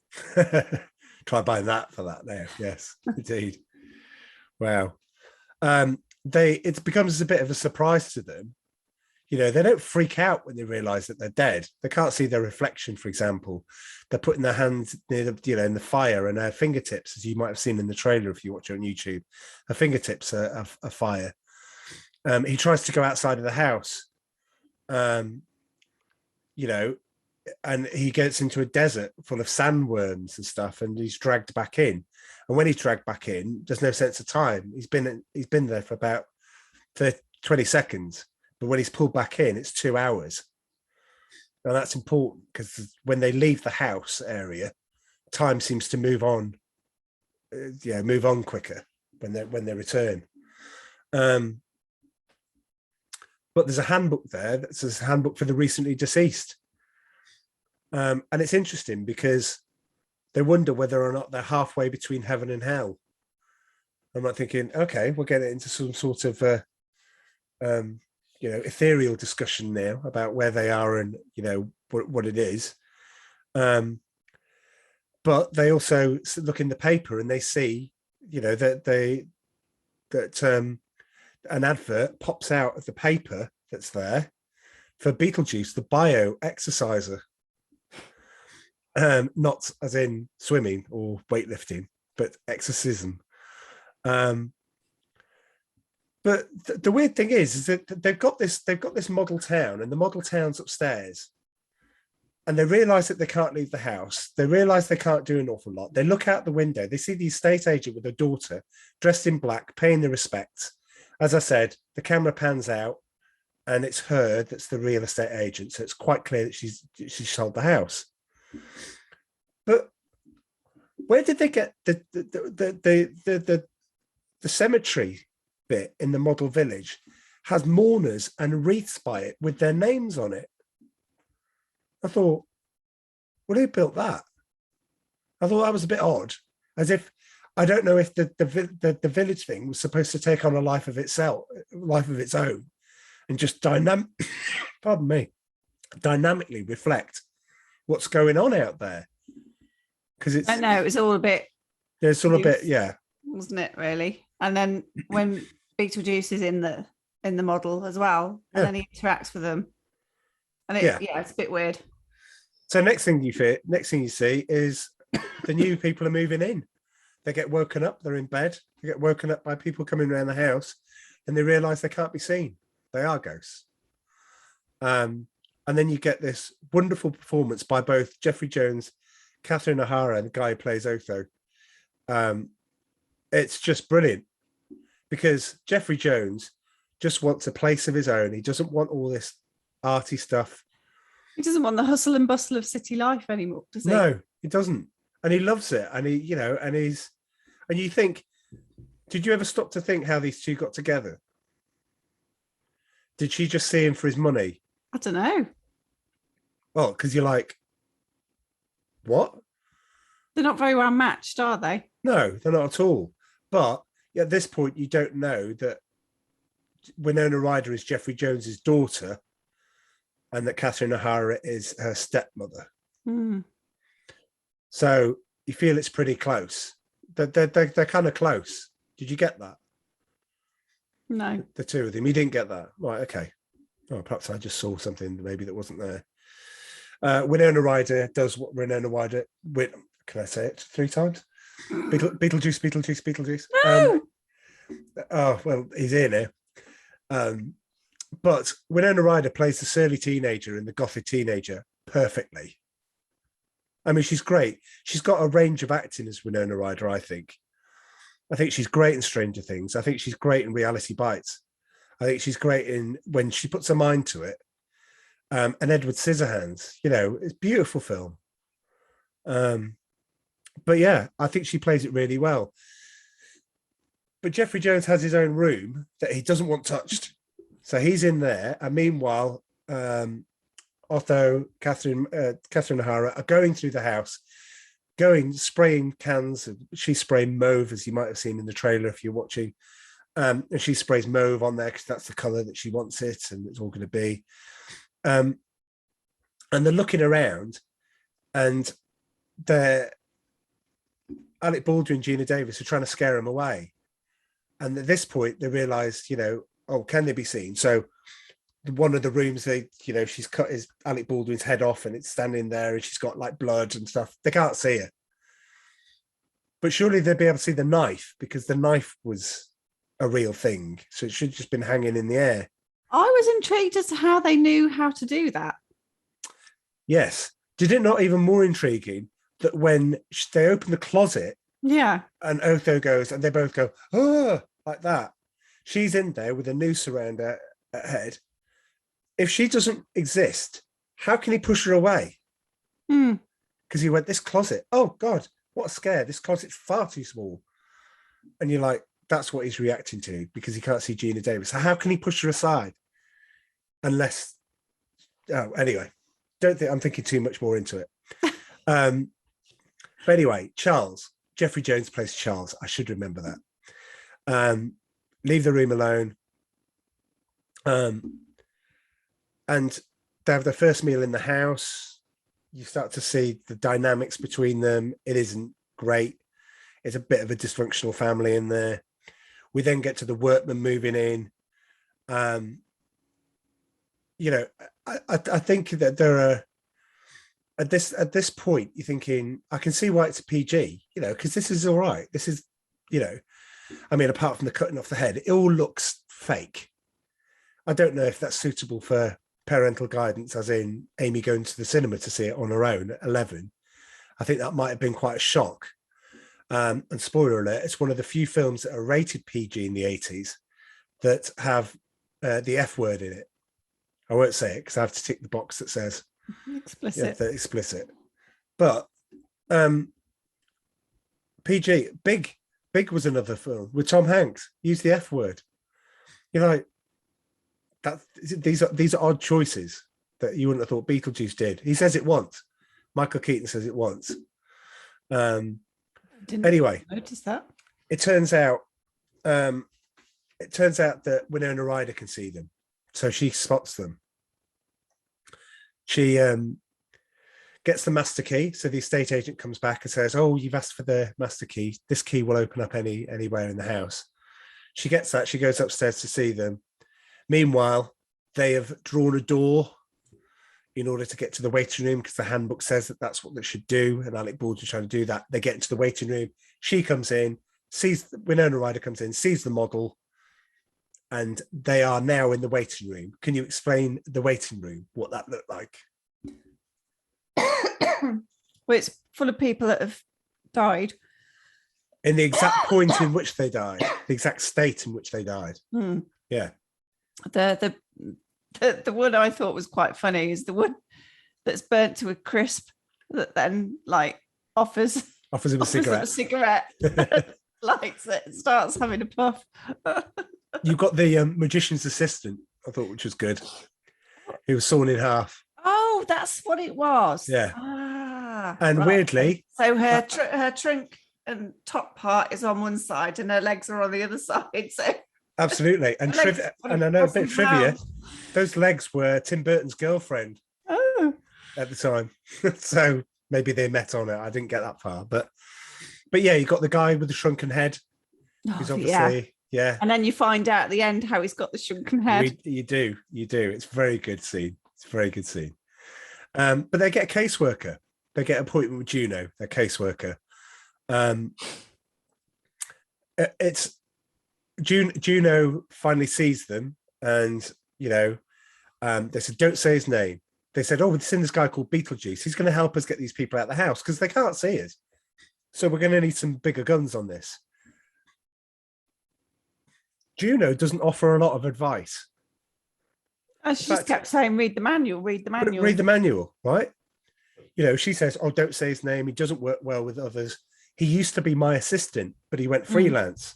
Try buying that for that now. Yes, indeed. Wow. It becomes a bit of a surprise to them. They don't freak out when they realize that they're dead. They can't see their reflection, for example. They're putting their hands near in the fire, and her fingertips, as you might have seen in the trailer if you watch it on YouTube, her fingertips are fire. He tries to go outside of the house, and he gets into a desert full of sandworms and stuff, and he's dragged back in. And when he's dragged back in, there's no sense of time. He's been there for about 20 seconds. But when he's pulled back in, it's 2 hours. And that's important because when they leave the house area, time seems to move on quicker when they return. But there's a handbook there that says handbook for the recently deceased. And it's interesting because they wonder whether or not they're halfway between heaven and hell. I'm not thinking, okay, we'll get it into some sort of ethereal discussion now about where they are and what it is. But they also look in the paper and they see that an advert pops out of the paper that's there for Beetlejuice, the bio exerciser. Not as in swimming or weightlifting, but exorcism. But the weird thing is that they've got this model town, and the model town's upstairs, and they realize that they can't leave the house. They realize they can't do an awful lot. They look out the window. They see the estate agent with her daughter dressed in black, paying the respects. As I said, the camera pans out, and it's her that's the real estate agent. So it's quite clear that she's sold the house. But where did they get the cemetery bit in the model village has mourners and wreaths by it with their names on it? I thought, well, who built that? I thought that was a bit odd, as if I don't know if the village thing was supposed to take on a life of its own, and just dynamically reflect what's going on out there. Because it's, I know, it was all a bit. There's all a bit, yeah, wasn't it really? And then when Beetlejuice is in the model as well, and then he interacts with them, and it's a bit weird. So next thing you see is the new people are moving in. They get woken up. They're in bed. They get woken up by people coming around the house, and they realise they can't be seen. They are ghosts. And And then you get this wonderful performance by both Jeffrey Jones, Catherine O'Hara, and the guy who plays Otho. It's just brilliant because Jeffrey Jones just wants a place of his own. He doesn't want all this arty stuff. He doesn't want the hustle and bustle of city life anymore, does he? No, he doesn't. And he loves it. And and you think, did you ever stop to think how these two got together? Did she just see him for his money? I don't know. Well, because you're like, what? They're not very well matched, are they? No, they're not at all. But at this point, you don't know that Winona Ryder is Jeffrey Jones's daughter and that Catherine O'Hara is her stepmother. Mm. So you feel it's pretty close. They're kind of close. Did you get that? No. The two of them. You didn't get that. Right, okay. Oh, perhaps I just saw something maybe that wasn't there. Winona Ryder does what Winona Ryder... Can I say it 3 times? Beetlejuice. No! Oh, well, he's here now. But Winona Ryder plays the surly teenager and the gothic teenager perfectly. I mean, she's great. She's got a range of acting as Winona Ryder, I think. I think she's great in Stranger Things. I think she's great in Reality Bites. I think she's great in when she puts her mind to it. And Edward Scissorhands, it's a beautiful film. But yeah, I think she plays it really well. But Jeffrey Jones has his own room that he doesn't want touched. So he's in there. And meanwhile, Otho, Catherine O'Hara are going through the house, spraying cans. She's spraying mauve, as you might have seen in the trailer if you're watching. And she sprays mauve on there because that's the color that she wants it and it's all going to be. And they're looking around and Alec Baldwin, Gina Davis are trying to scare him away. And at this point, they realise, can they be seen? So one of the rooms, she's cut Alec Baldwin's head off and it's standing there and she's got like blood and stuff. They can't see it. But surely they'd be able to see the knife because the knife was a real thing. So it should have just been hanging in the air. I was intrigued as to how they knew how to do that. Yes. Did it not even more intriguing that when they open the closet, yeah, and Otho goes, and they both go, oh, like that. She's in there with a noose around her head. If she doesn't exist, how can he push her away? Because he went, this closet, oh God, what a scare. This closet's far too small. And you're like, that's what he's reacting to because he can't see Gina Davis. So how can he push her aside? Unless, anyway, I'm thinking too much more into it. But anyway, Charles, Jeffrey Jones plays Charles. I should remember that. Leave the room alone. And they have their first meal in the house. You start to see the dynamics between them. It isn't great. It's a bit of a dysfunctional family in there. We then get to the workmen moving in. I think that there are at this point you're thinking, I can see why it's a PG, because this is all right. This is, I mean, apart from the cutting off the head, it all looks fake. I don't know if that's suitable for parental guidance, as in Amy going to the cinema to see it on her own at 11. I think that might have been quite a shock. And spoiler alert, it's one of the few films that are rated PG in the 80s that have the F word in it. I won't say it because I have to tick the box that says explicit. Explicit. But PG, Big was another film with Tom Hanks. Use the F word. That these are odd choices that you wouldn't have thought Beetlejuice did. He says it once. Michael Keaton says it once. Anyway, notice that. It turns out that Winona Ryder can see them, so she spots them. She gets the master key. So the estate agent comes back and says, "Oh, you've asked for the master key. This key will open up anywhere in the house." She gets that. She goes upstairs to see them. Meanwhile, they have drawn a door in order to get to the waiting room because the handbook says that that's what they should do. And Alec Baldwin's trying to do that. They get into the waiting room. She comes in, sees Winona Ryder comes in, sees the model, and they are now in the waiting room. Can you explain the waiting room, what that looked like? Well, it's full of people that have died. In the exact point in which they died, the exact state in which they died. Hmm. Yeah. The one I thought was quite funny is the one that's burnt to a crisp that then like offers Him a cigarette. Lights it, starts having a puff. You've got the magician's assistant, I thought, which was good. He was sawn in half. Oh, that's what it was. Yeah. And right. weirdly, so her trunk and top part is on one side and her legs are on the other side. So absolutely. And I know a bit of trivia. Those legs were Tim Burton's girlfriend at the time. So maybe they met on it. I didn't get that far, but yeah, you got the guy with the shrunken head. Who's obviously yeah. And then you find out at the end how he's got the shrunken head. You do. It's a very good scene. But they get a caseworker. They get an appointment with Juno, their caseworker. It's Juno finally sees them, and they said, "Don't say his name." They said, "Oh, we've seen this guy called Beetlejuice. He's going to help us get these people out of the house because they can't see us. So we're going to need some bigger guns on this." Juno doesn't offer a lot of advice. And she just kept saying, read the manual. Read the manual, right? She says, "Oh, don't say his name. He doesn't work well with others. He used to be my assistant, but he went freelance."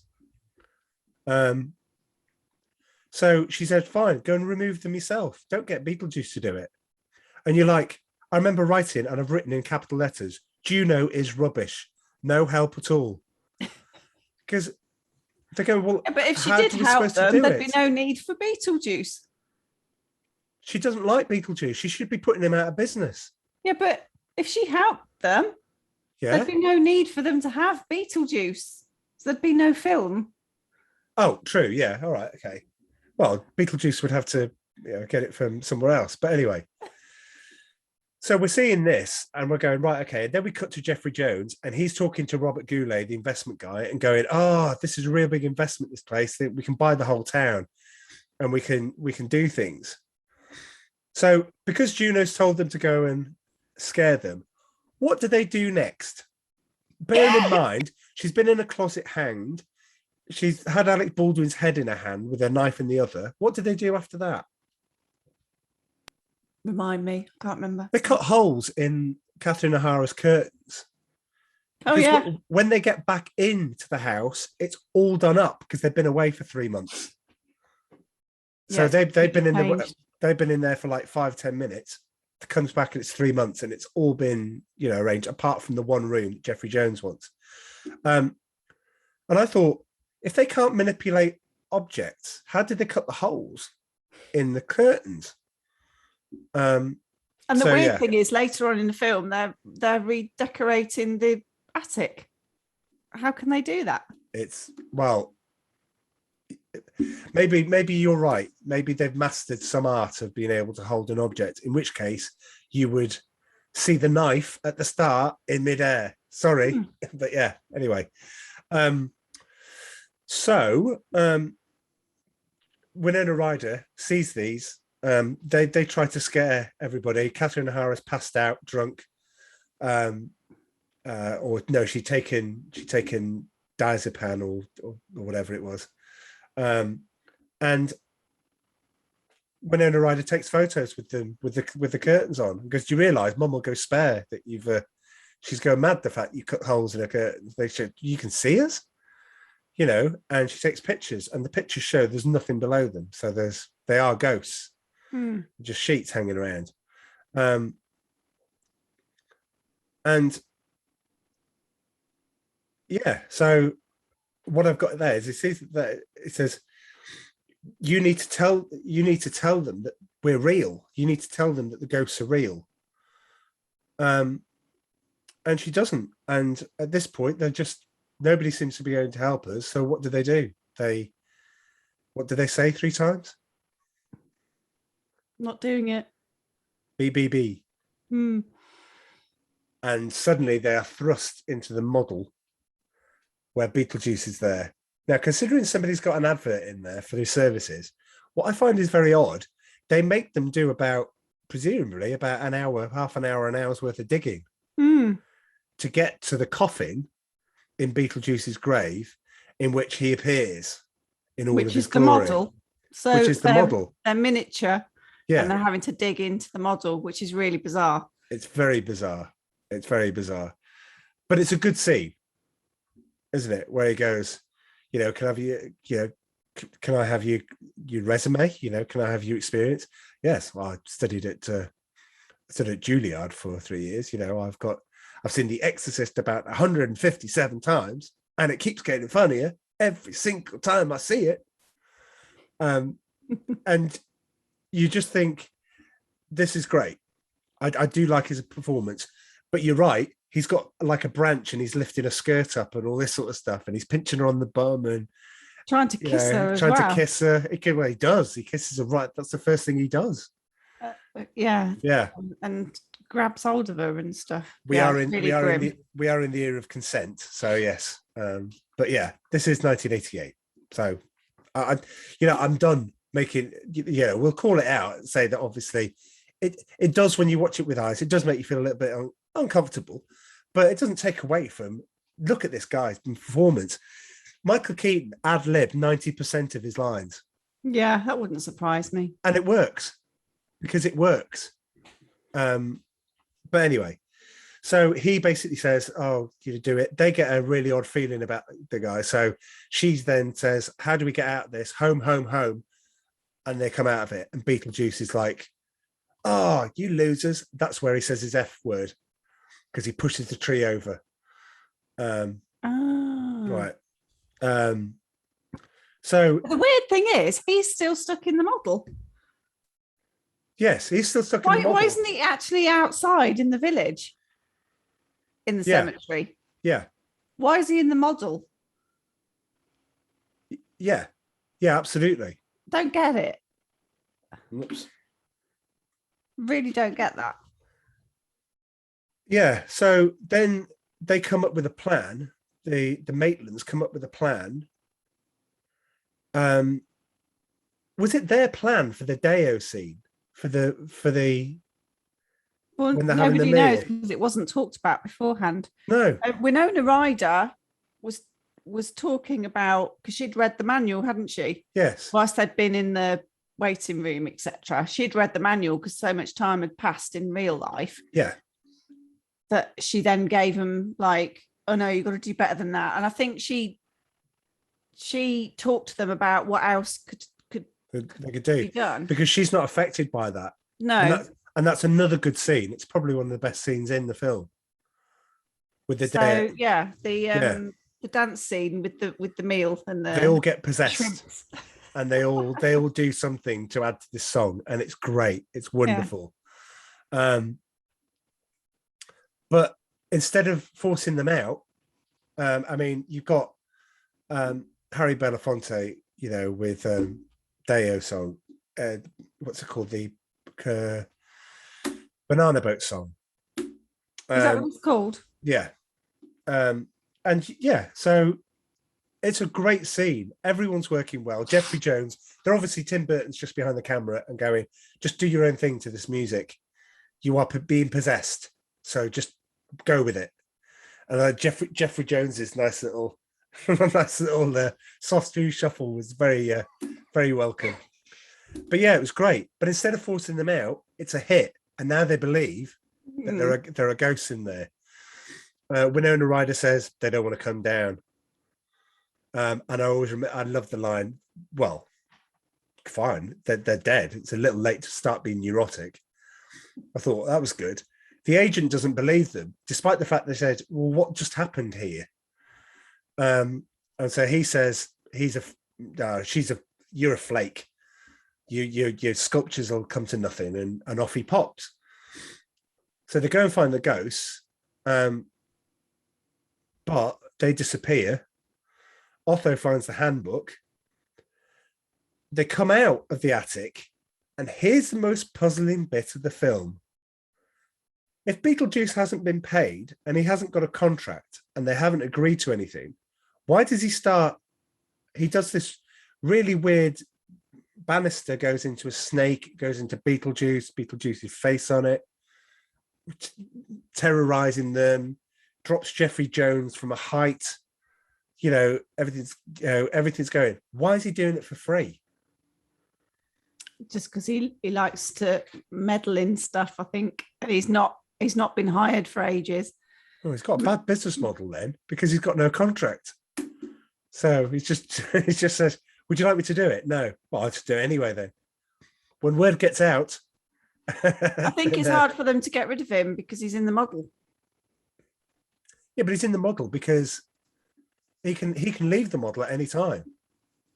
So she said, "Fine, go and remove them yourself. Don't get Beetlejuice to do it." And you're like, I remember writing, and I've written in capital letters, Juno is rubbish. No help at all. Because they go, well, but if she did help them, there'd be no need for Beetlejuice. She doesn't like Beetlejuice. She should be putting him out of business. Yeah, but if she helped them, there'd be no need for them to have Beetlejuice. So there'd be no film. Oh, true. Yeah. All right. Okay. Well, Beetlejuice would have to get it from somewhere else. But anyway. So we're seeing this and we're going, right, okay. And then we cut to Jeffrey Jones and he's talking to Robert Goulet, the investment guy, and going, this is a real big investment, this place. We can buy the whole town and we can do things. So because Juno's told them to go and scare them, what do they do next? Bearing in mind, she's been in a closet hanged. She's had Alec Baldwin's head in her hand with a knife in the other. What did they do after that? Remind me. I can't remember. They cut holes in Catherine O'Hara's curtains. Oh, yeah. When they get back into the house, it's all done up because they've been away for 3 months. So they've been in there for like 5-10 minutes. It comes back and it's 3 months and it's all been, arranged apart from the one room that Jeffrey Jones wants. And I thought, if they can't manipulate objects, how did they cut the holes in the curtains? And the weird thing is, later on in the film, they're redecorating the attic. How can they do that? Maybe you're right. Maybe they've mastered some art of being able to hold an object. In which case, you would see the knife at the start in midair. Sorry, but yeah. Anyway, so Winona Ryder sees these. They try to scare everybody. Catherine O'Hara's passed out, drunk, or no, she'd taken diazepam or whatever it was, and Winona Ryder takes photos with them with the curtains on because you realise Mum will go spare that you've. She's going mad the fact you cut holes in her curtains. They should, you can see us, and she takes pictures, and the pictures show there's nothing below them, so they are ghosts. Just sheets hanging around. And yeah, so what I've got there is it says you need to tell them that we're real. You need to tell them that the ghosts are real. And she doesn't. And at this point, nobody seems to be going to help us. So what do? What do they say 3 times? Not doing it. BBB. And suddenly they are thrust into the model where Beetlejuice is there. Now, considering somebody's got an advert in there for their services, what I find is very odd. They make them do presumably about an hour, half an hour, an hour's worth of digging to get to the coffin in Beetlejuice's grave, in which he appears in all of his glory. Model. So which is the model. They're miniature, Yeah, and they're having to dig into the model, which is really bizarre. it's very bizarre. It's very bizarre, but it's a good scene, isn't it? Where he goes, can I have can I have your resume? Can I have your experience? Yes, well, I studied at Juilliard for 3 years. I've seen The Exorcist about 157 times, and it keeps getting funnier every single time I see it. And you just think, this is great. I do like his performance, but you're right. He's got like a branch and he's lifting a skirt up and all this sort of stuff, and he's pinching her on the bum and trying to kiss her. To kiss her. He does. He kisses her right. That's the first thing he does. Yeah. And grabs hold of her and stuff. We are in the era of consent. So yes. But yeah, this is 1988. So I'm done making. We'll call it out and say that obviously it does, when you watch it with eyes, it does make you feel a little bit uncomfortable, but it doesn't take away from, look at this guy's performance. Michael Keaton ad-libbed 90% of his lines. Yeah, that wouldn't surprise me. And it works, because it works. But anyway, so he basically says, oh, you do it. They get a really odd feeling about the guy. So she then says, how do we get out of this? Home, home, home. And they come out of it. And Beetlejuice is like, oh, you losers. That's where he says his F word, because he pushes the tree over. Right. So the weird thing is, he's still stuck in the model. Yes, he's still stuck in the model. Why isn't he actually outside in the village, in the cemetery? Yeah. Why is he in the model? Yeah, absolutely. Don't get it. Whoops. Really don't get that. Yeah, so then they come up with a plan. The Maitlands come up with a plan. Was it their plan for the Deo scene? For the Well, when they're having the nobody meal? knows, because it wasn't talked about beforehand. No. Winona Ryder was talking about, because she'd read the manual, hadn't she? Yes. Whilst they'd been in the waiting room, etc. She'd read the manual because so much time had passed in real life. Yeah. That she then gave them like, oh no, you've got to do better than that. And I think she talked to them about what else they could do, be done, because she's not affected by that. No. And that's another good scene. It's probably one of the best scenes in the film. With the the dance scene with the meal and they all get possessed. Shrimps. And they all do something to add to this song, and it's great. It's wonderful. Yeah. But instead of forcing them out, I mean, you've got Harry Belafonte, with Deo song. What's it called? The Banana Boat song. Is that what it's called? Yeah. And yeah, so it's a great scene. Everyone's working well. Jeffrey Jones, they're obviously, Tim Burton's just behind the camera and going, just do your own thing to this music. You are being possessed. So just go with it. And Jeffrey Jones's nice little soft shoe shuffle was very, very welcome. But yeah, it was great. But instead of forcing them out, it's a hit. And now they believe that there are ghosts in there. Winona Ryder says they don't want to come down. And I always remember, I love the line, well, fine, they're dead. It's a little late to start being neurotic. I thought that was good. The agent doesn't believe them, despite the fact they said, well, what just happened here? And so he says, you're a flake. Your sculptures will come to nothing, and off he pops. So they go and find the ghosts, but they disappear. Otho finds the handbook. They come out of the attic, and here's the most puzzling bit of the film. If Beetlejuice hasn't been paid and he hasn't got a contract and they haven't agreed to anything, why does he start he does this really weird banister, goes into a snake, goes into Beetlejuice's face on it, terrorizing them, drops Jeffrey Jones from a height. Everything's going. Why is he doing it for free? Just because he likes to meddle in stuff, I think, and he's not been hired for ages. Oh, he's got a bad business model then, because he's got no contract. So he just says, "Would you like me to do it?" No. Well, I'll just do it anyway then. When word gets out, I think it's hard for them to get rid of him because he's in the model. Yeah, but he's in the model because he can leave the model at any time.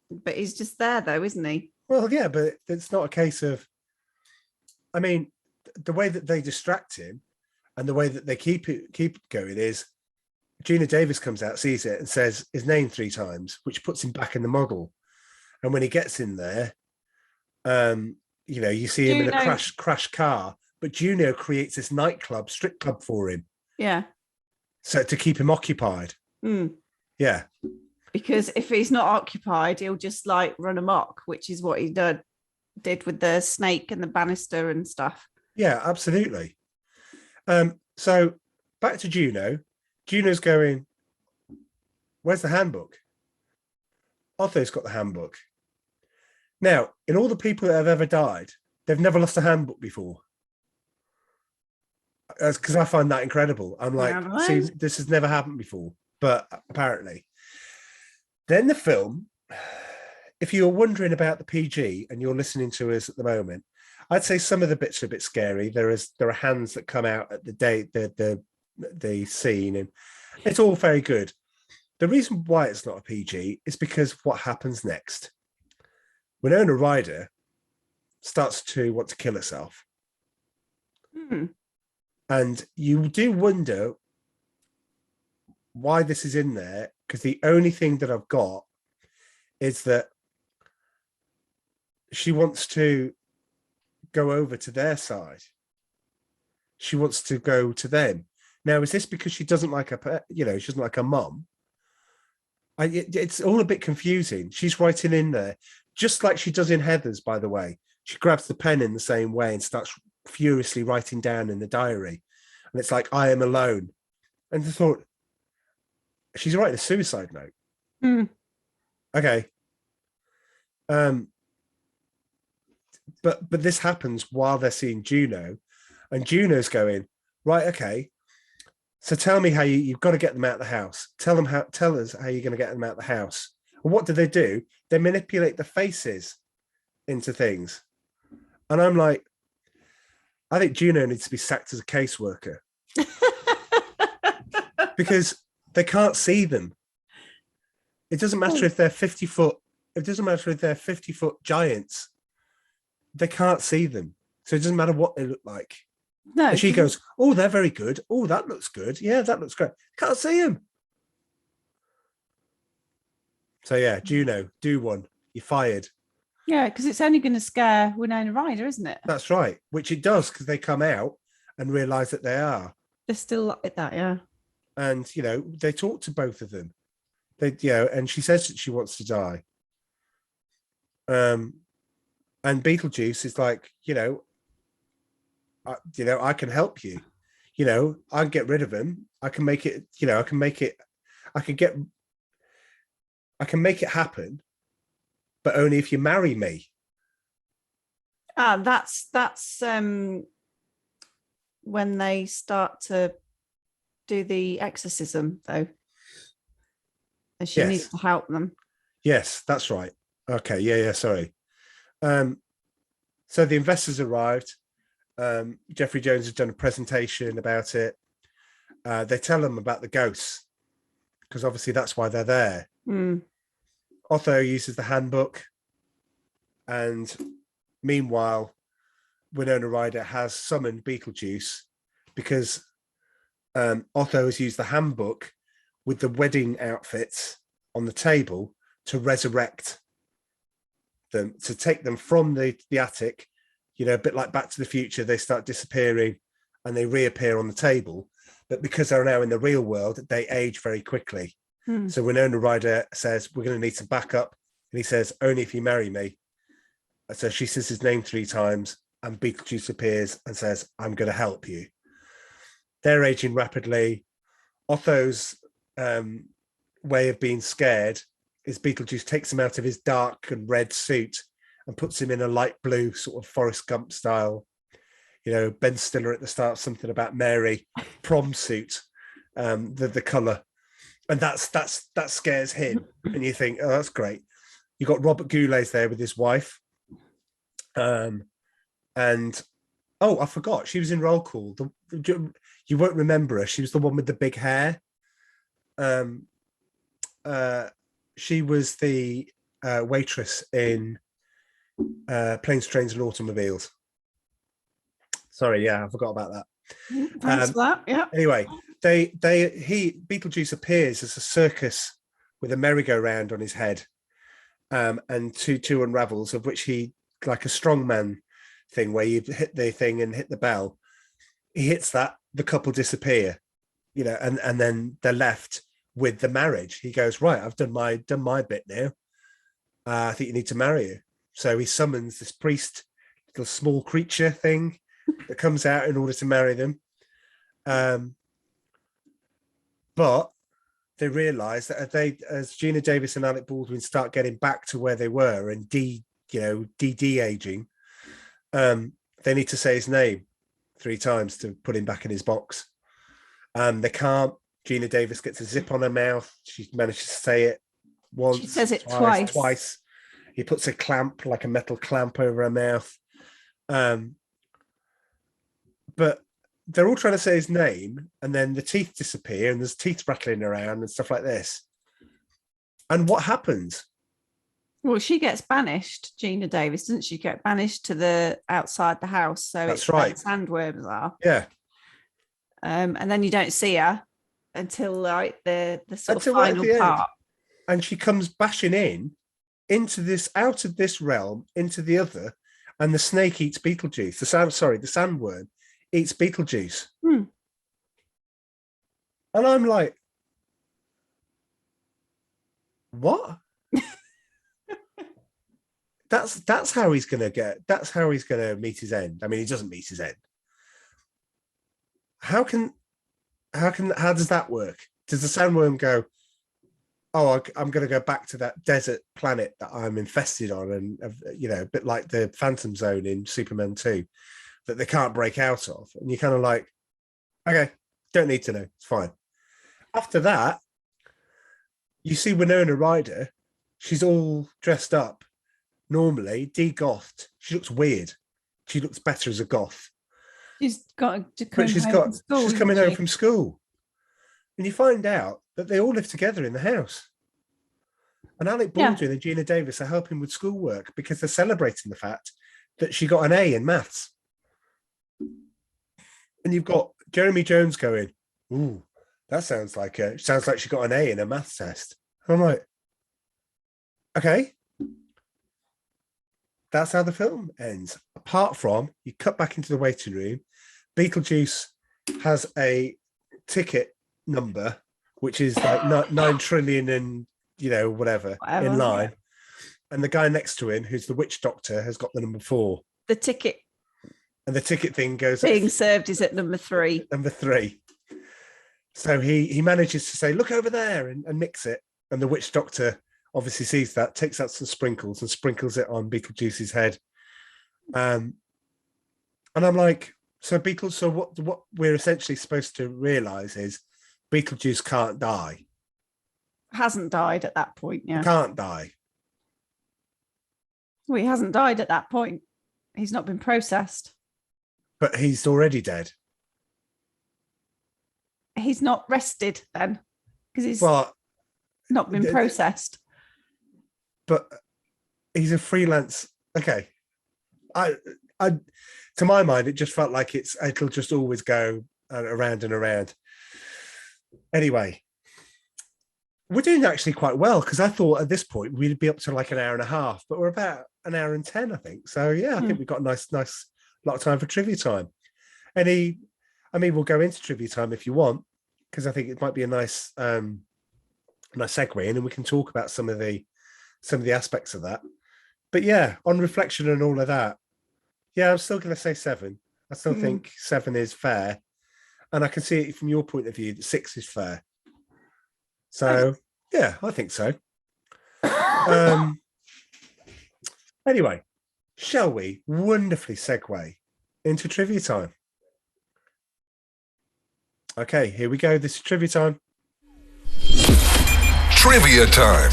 But he's just there though, isn't he? Well, yeah, but it's not a case of. I mean, the way that they distract him and the way that they keep it going is Gina Davis comes out, sees it, and says his name 3 times, which puts him back in the model. And when he gets in there, you see him in a crash car, but Juno creates this nightclub, strip club for him. Yeah. So to keep him occupied. Mm. Yeah. Because if he's not occupied, he'll just like run amok, which is what he did with the snake and the banister and stuff. Yeah, absolutely. So back to Juno. Juno's going, where's the handbook? Otho's got the handbook. Now, in all the people that have ever died, they've never lost a handbook before. Because I find that incredible. I'm like, see, this has never happened before, but apparently. Then the film, if you're wondering about the PG and you're listening to us at the moment, I'd say some of the bits are a bit scary. There are hands that come out at the scene, and it's all very good. The reason why it's not a PG is because what happens next. Winona Ryder starts to want to kill herself. And you do wonder why this is in there, because the only thing that I've got is that she wants to go over to their side. She wants to go to them. Now, is this because she doesn't like her, she doesn't like her mum? It's all a bit confusing. She's writing in there, just like she does in Heather's, by the way. She grabs the pen in the same way and starts furiously writing down in the diary. And it's like, I am alone. And I thought, she's writing a suicide note. Okay. But this happens while they're seeing Juno, and Juno's going, right, okay, so tell me how you've got to get them out of the house. Tell us how you're going to get them out of the house. And what do? They manipulate the faces into things. And I'm like, I think Juno needs to be sacked as a caseworker. Because they can't see them. It doesn't matter if they're 50 foot. It doesn't matter if they're 50-foot giants. They can't see them. So it doesn't matter what they look like. No. And she goes, oh, they're very good. Oh, that looks good. Yeah, that looks great. Can't see them. So yeah, Juno, do one. You're fired. Yeah, because it's only going to scare Winona Ryder, isn't it? That's right. Which it does, because they come out and realise that they are. They're still like that, yeah. And, they talk to both of them. And she says that she wants to die. And Beetlejuice is like, I can help you. I can get rid of him. I can make it, I can make it happen, but only if you marry me. That's when they start to do the exorcism, though. And she needs to help them. Yes, that's right. Okay, yeah, sorry. So the investors arrived. Jeffrey Jones has done a presentation about it. They tell them about the ghosts, because obviously that's why they're there. Otho uses the handbook, and meanwhile, Winona Ryder has summoned Beetlejuice, because Otho has used the handbook with the wedding outfits on the table to resurrect them, to take them from the attic, a bit like Back to the Future. They start disappearing and they reappear on the table. But because they're now in the real world, they age very quickly. So Winona Ryder says, we're going to need some backup. And he says, only if you marry me. So she says his name 3 times and Beetlejuice appears and says, I'm going to help you. They're aging rapidly. Otho's way of being scared is Beetlejuice takes him out of his dark and red suit and puts him in a light blue sort of Forrest Gump style, Ben Stiller at the start, something about Mary prom suit, the color. And that scares him. And you think, oh, that's great. You got Robert Goulet's there with his wife. And I forgot, she was in Roll Call. You won't remember her. She was the one with the big hair. She was the waitress in Planes, Trains, and Automobiles. Sorry, yeah, I forgot about that. Thanks for that. Yeah. Anyway, Beetlejuice appears as a circus with a merry-go-round on his head, and two unravels, of which he, like a strongman thing where you hit the thing and hit the bell. He hits that, the couple disappear, and then they're left with the marriage. He goes, right, I've done my bit now. I think you need to marry you. So he summons this priest, little small creature thing that comes out in order to marry them. But they realise that as Gina Davis and Alec Baldwin start getting back to where they were and de-aging, they need to say his name 3 times to put him back in his box. They can't. Gina Davis gets a zip on her mouth. She manages to say it once. She says it twice. He puts a clamp, like a metal clamp, over her mouth. But they're all trying to say his name, and then the teeth disappear, and there's teeth rattling around and stuff like this. And what happens? Well, she gets banished, Gina Davis, doesn't she? Get banished to the outside the house. So That's it's right. where the sandworms are. Yeah. And then you don't see her until like the sort of final part. And she comes bashing out of this realm into the other, and the snake eats Beetlejuice. The sandworm eats Beetlejuice. And I'm like, what? That's how he's gonna meet his end. I mean, he doesn't meet his end. How does that work? Does the sandworm go, oh, I'm going to go back to that desert planet that I'm infested on, and a bit like the Phantom Zone in Superman 2 that they can't break out of, and you're kind of like, okay, don't need to know, it's fine. After that, you see Winona Ryder. She's all dressed up normally, de-gothed. She looks weird. She looks better as a goth. She's coming home from school. And you find out that they all live together in the house. And Alec Baldwin and Gina Davis are helping with schoolwork because they're celebrating the fact that she got an A in maths. And you've got Jeremy Jones going, ooh, that sounds like she got an A in a maths test. And I'm like, okay. That's how the film ends. Apart from, you cut back into the waiting room, Beetlejuice has a ticket number, which is like 9 trillion and, whatever in line. And the guy next to him, who's the witch doctor, has got the number 4. The ticket. And the ticket thing goes... Being served is at number 3. Number 3. So he manages to say, look over there, and mix it. And the witch doctor obviously sees that, takes out some sprinkles and sprinkles it on Beetlejuice's head. And I'm like, so what we're essentially supposed to realise is Beetlejuice can't die. Hasn't died at that point, yeah. Can't die. Well, he hasn't died at that point. He's not been processed. But he's already dead. He's not rested then, because he's not been processed. But he's a freelance. Okay. I to my mind, it just felt like it'll just always go around and around. Anyway, we're doing actually quite well, because I thought at this point we'd be up to like an hour and a half, but we're about an hour and 10, I think. So yeah, I think we've got a nice lot of time for trivia time. We'll go into trivia time if you want, because I think it might be a nice and I segue in, and we can talk about some of the aspects of that. But yeah, on reflection and all of that, yeah, I'm still going to say 7. I still think 7 is fair, and I can see it from your point of view that 6 is fair. So yeah, I think so. Anyway, shall we wonderfully segue into trivia time? Okay, here we go. This is trivia time. Trivia time.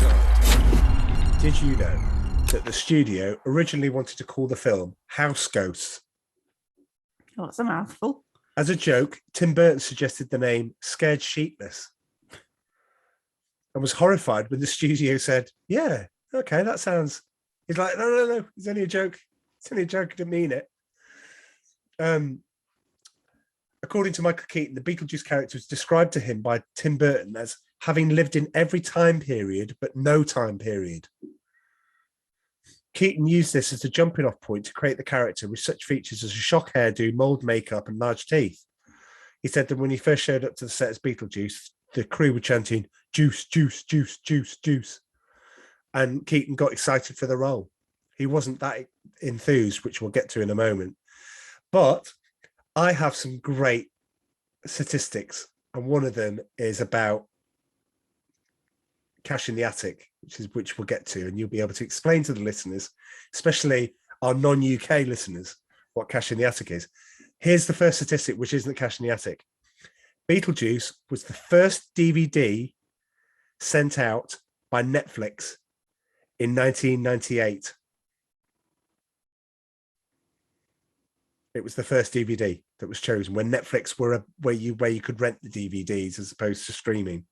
Did you know that the studio originally wanted to call the film House Ghosts? Oh, that's a mouthful. As a joke, Tim Burton suggested the name Scared Sheepless and was horrified when the studio said, yeah, okay, that sounds... He's like, no, it's only a joke. It's only a joke, I didn't mean it. According to Michael Keaton, the Beetlejuice character was described to him by Tim Burton as having lived in every time period, but no time period. Keaton used this as a jumping off point to create the character with such features as a shock hairdo, mold makeup, and large teeth. He said that when he first showed up to the set as Beetlejuice, the crew were chanting, juice, juice, juice, juice, juice. And Keaton got excited for the role. He wasn't that enthused, which we'll get to in a moment. But I have some great statistics, and one of them is about Cash in the Attic, which we'll get to, and you'll be able to explain to the listeners, especially our non-UK listeners, what Cash in the Attic is. Here's the first statistic, which isn't Cash in the Attic. Beetlejuice was the first DVD sent out by Netflix in 1998. It was the first DVD that was chosen when Netflix were where you could rent the DVDs as opposed to streaming.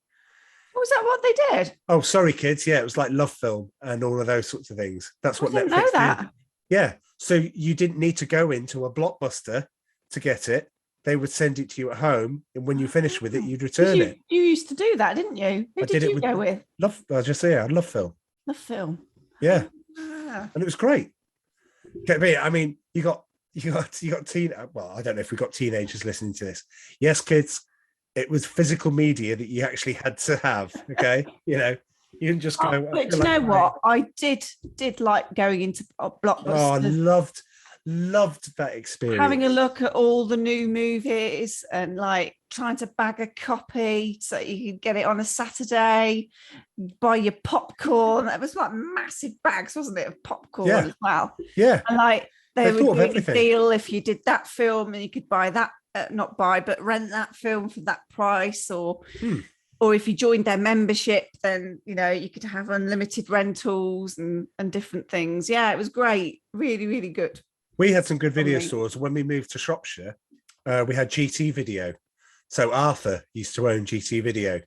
Was that what they did? Oh, sorry, kids. Yeah, it was like Love Film and all of those sorts of things. That's what I didn't Netflix know that. did. Yeah, so you didn't need to go into a Blockbuster to get it. They would send it to you at home, and when you finished with it, you'd return it. You used to do that, didn't you? Who I did did it you with go with? Love. I just say, I love film. The film. Yeah, Ah. and it was great. Get me? I mean, you got teen. Well, I don't know if we got teenagers listening to this. Yes, kids. It was physical media that you actually had to have. Okay, you didn't just go. But do you know what? I did like going into Blockbuster. Oh, I loved that experience. Having a look at all the new movies and like trying to bag a copy so you could get it on a Saturday, buy your popcorn. It was like massive bags, wasn't it, of popcorn as well? Yeah. And like they would thought of do a everything. deal if you did that film and you could buy that, not buy, but rent that film for that price, or if you joined their membership, then you could have unlimited rentals and different things. Yeah, it was great. Really, really good. We had some good video stores. When we moved to Shropshire, we had GT Video. So Arthur used to own GT Video,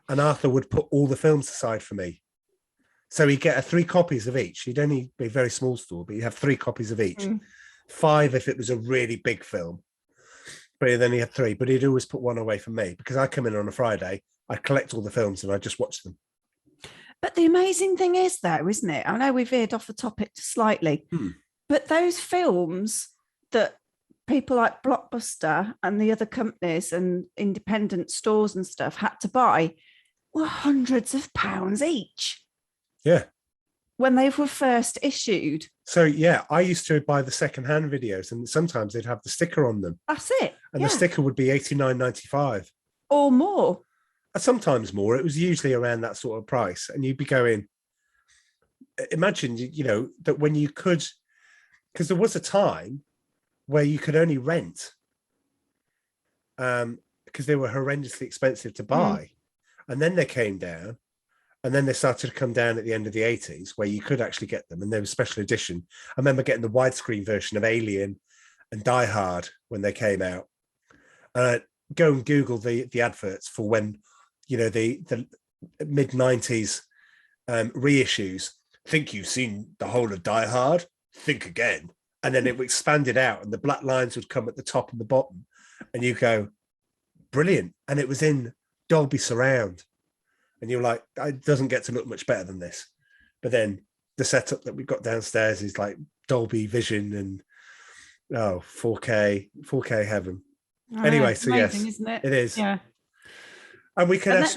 and Arthur would put all the films aside for me. So he'd get 3 copies of each. He'd only be a very small store, but he'd have 3 copies of each. 5 if it was a really big film. But then he had 3, but he'd always put one away for me because I come in on a Friday, I'd collect all the films and I'd just watch them. But the amazing thing is, though, isn't it? I know we veered off the topic slightly, but those films that people like Blockbuster and the other companies and independent stores and stuff had to buy were hundreds of pounds each. Yeah. When they were first issued. So, yeah, I used to buy the second-hand videos, and sometimes they'd have the sticker on them. That's it. And the sticker would be $89.95. Or more. Sometimes more. It was usually around that sort of price. And you'd be going, imagine, that when you could, because there was a time where you could only rent because they were horrendously expensive to buy. And then they came down. And then they started to come down at the end of the 80s where you could actually get them. And they were special edition. I remember getting the widescreen version of Alien and Die Hard when they came out. Go and Google the adverts for when, the mid-90s reissues. Think you've seen the whole of Die Hard? Think again. And then it expanded out and the black lines would come at the top and the bottom. And you go, brilliant. And it was in Dolby Surround. And you're like, it doesn't get to look much better than this. But then the setup that we've got downstairs is like Dolby Vision and 4K heaven. Anyway, so amazing, yes, isn't it? it is. Yeah. And we can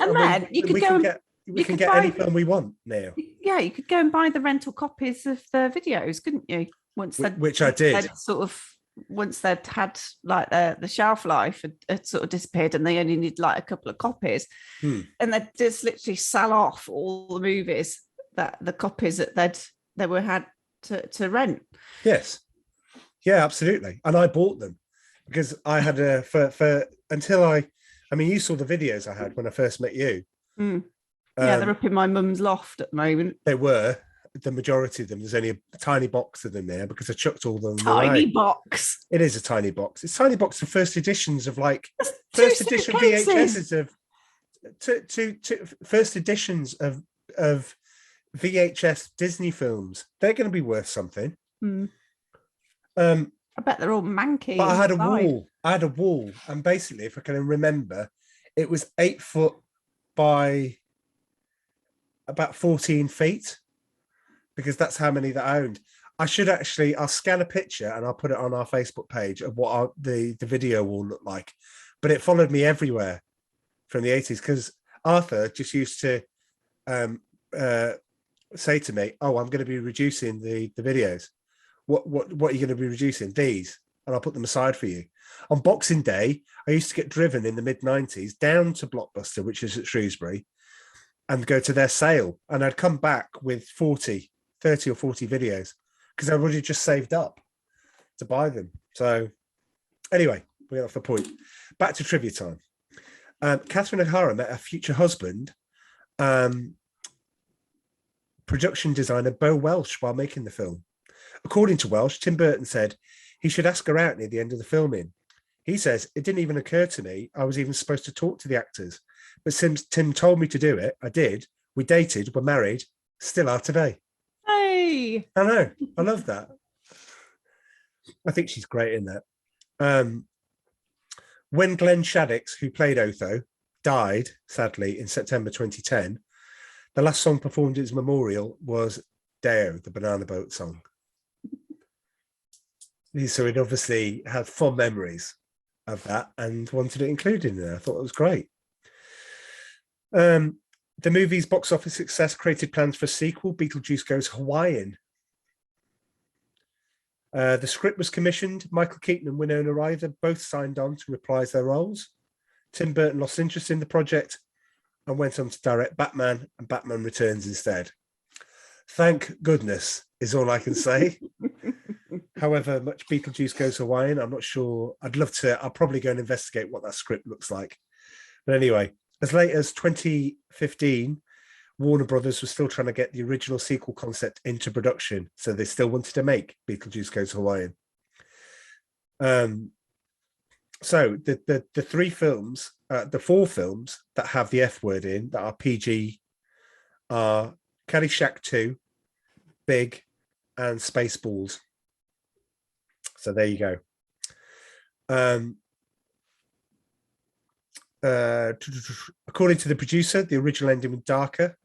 you could go and we can could get buy any film we want now. Yeah, you could go and buy the rental copies of the videos, couldn't you? Which I did. Once they'd had like the shelf life had sort of disappeared and they only need like a couple of copies, and they'd just literally sell off all the movies, that the copies that they were had to rent. Yes. Yeah, absolutely. And I bought them because I had I mean, you saw the videos I had when I first met you. They're up in my mum's loft at the moment. They were. The majority of them. There's only a tiny box of them there because I chucked all of them Tiny away. box. It is a tiny box. It's a tiny box of first editions of like That's first 2 edition suitcases. VHSs of first editions of VHS Disney films. They're going to be worth something. I bet they're all manky. But I had a inside. wall, and basically, if I can remember, it was 8 foot by about 14 feet, because that's how many that I owned. I'll scan a picture and I'll put it on our Facebook page of what the video will look like. But it followed me everywhere from the 80s, because Arthur just used to say to me, "Oh, I'm going to be reducing the videos. What are you going to be reducing? These, and I'll put them aside for you." On Boxing Day, I used to get driven in the mid-90s down to Blockbuster, which is at Shrewsbury, and go to their sale. And I'd come back with 30 or 40 videos because I already just saved up to buy them. So anyway, we're off the point. Back to trivia time. Catherine O'Hara met her future husband, production designer Bo Welsh, while making the film. According to Welsh, Tim Burton said he should ask her out near the end of the filming. He says, "It didn't even occur to me I was even supposed to talk to the actors. But since Tim told me to do it, I did. We dated, were married, still are today." Hey. I know. I love that. I think she's great in that. When Glenn Shaddix, who played Otho, died, sadly, in September 2010, the last song performed at his memorial was Deo, the Banana Boat song. So he'd obviously had fond memories of that and wanted it included in there. I thought it was great. The movie's box office success created plans for a sequel, Beetlejuice Goes Hawaiian. The script was commissioned. Michael Keaton and Winona Ryder both signed on to reprise their roles. Tim Burton lost interest in the project and went on to direct Batman, and Batman Returns instead. Thank goodness is all I can say. However much Beetlejuice Goes Hawaiian, I'm not sure. I'll probably go and investigate what that script looks like. But anyway, as late as 2015, Warner Brothers was still trying to get the original sequel concept into production. So they still wanted to make Beetlejuice Goes Hawaiian. So the 3 films, the 4 films that have the F word in, that are PG, are Caddyshack 2, Big, and Spaceballs. So there you go. According to the producer, the original ending was darker,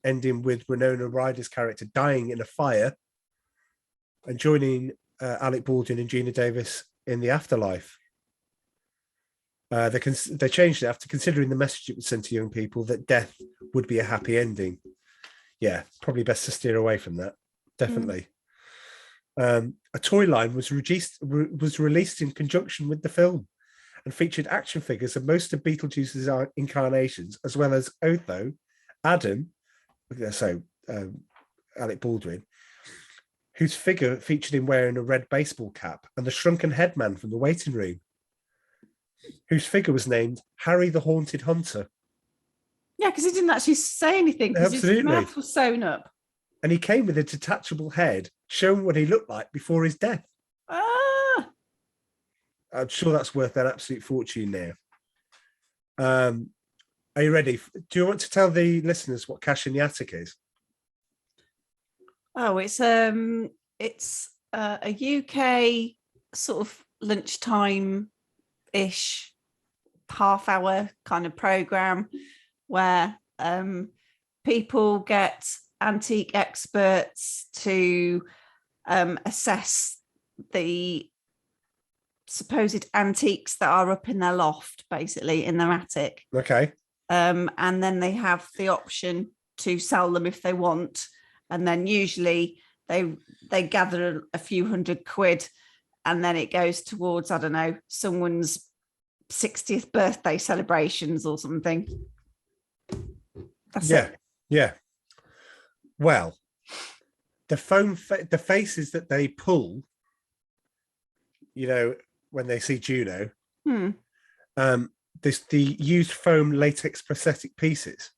ending with Winona Ryder's character dying in a fire and joining Alec Baldwin and Gina Davis in the afterlife. They changed it after considering the message it would send to young people that death would be a happy ending. Yeah, probably best to steer away from that. Definitely. A toy line was released in conjunction with the film and featured action figures of most of Beetlejuice's incarnations, as well as Otho, Adam, Alec Baldwin, whose figure featured him wearing a red baseball cap, and the shrunken headman from the waiting room, whose figure was named Harry the Haunted Hunter. Yeah, because he didn't actually say anything because his Absolutely. mouth was sewn up. And he came with a detachable head, showing what he looked like before his death. Ah, I'm sure that's worth an absolute fortune now. Are you ready? Do you want to tell the listeners what Cash in the Attic is? oh, it's a UK sort of lunchtime-ish half-hour kind of program where people get antique experts to assess the supposed antiques that are up in their loft, basically in their attic. Okay. and then they have the option to sell them if they want, and then usually they gather a few £100, and then it goes towards, I don't know, someone's 60th birthday celebrations or something. That's it. Yeah. Well, the faces that they pull, you know, when they see Juno, the used foam latex prosthetic pieces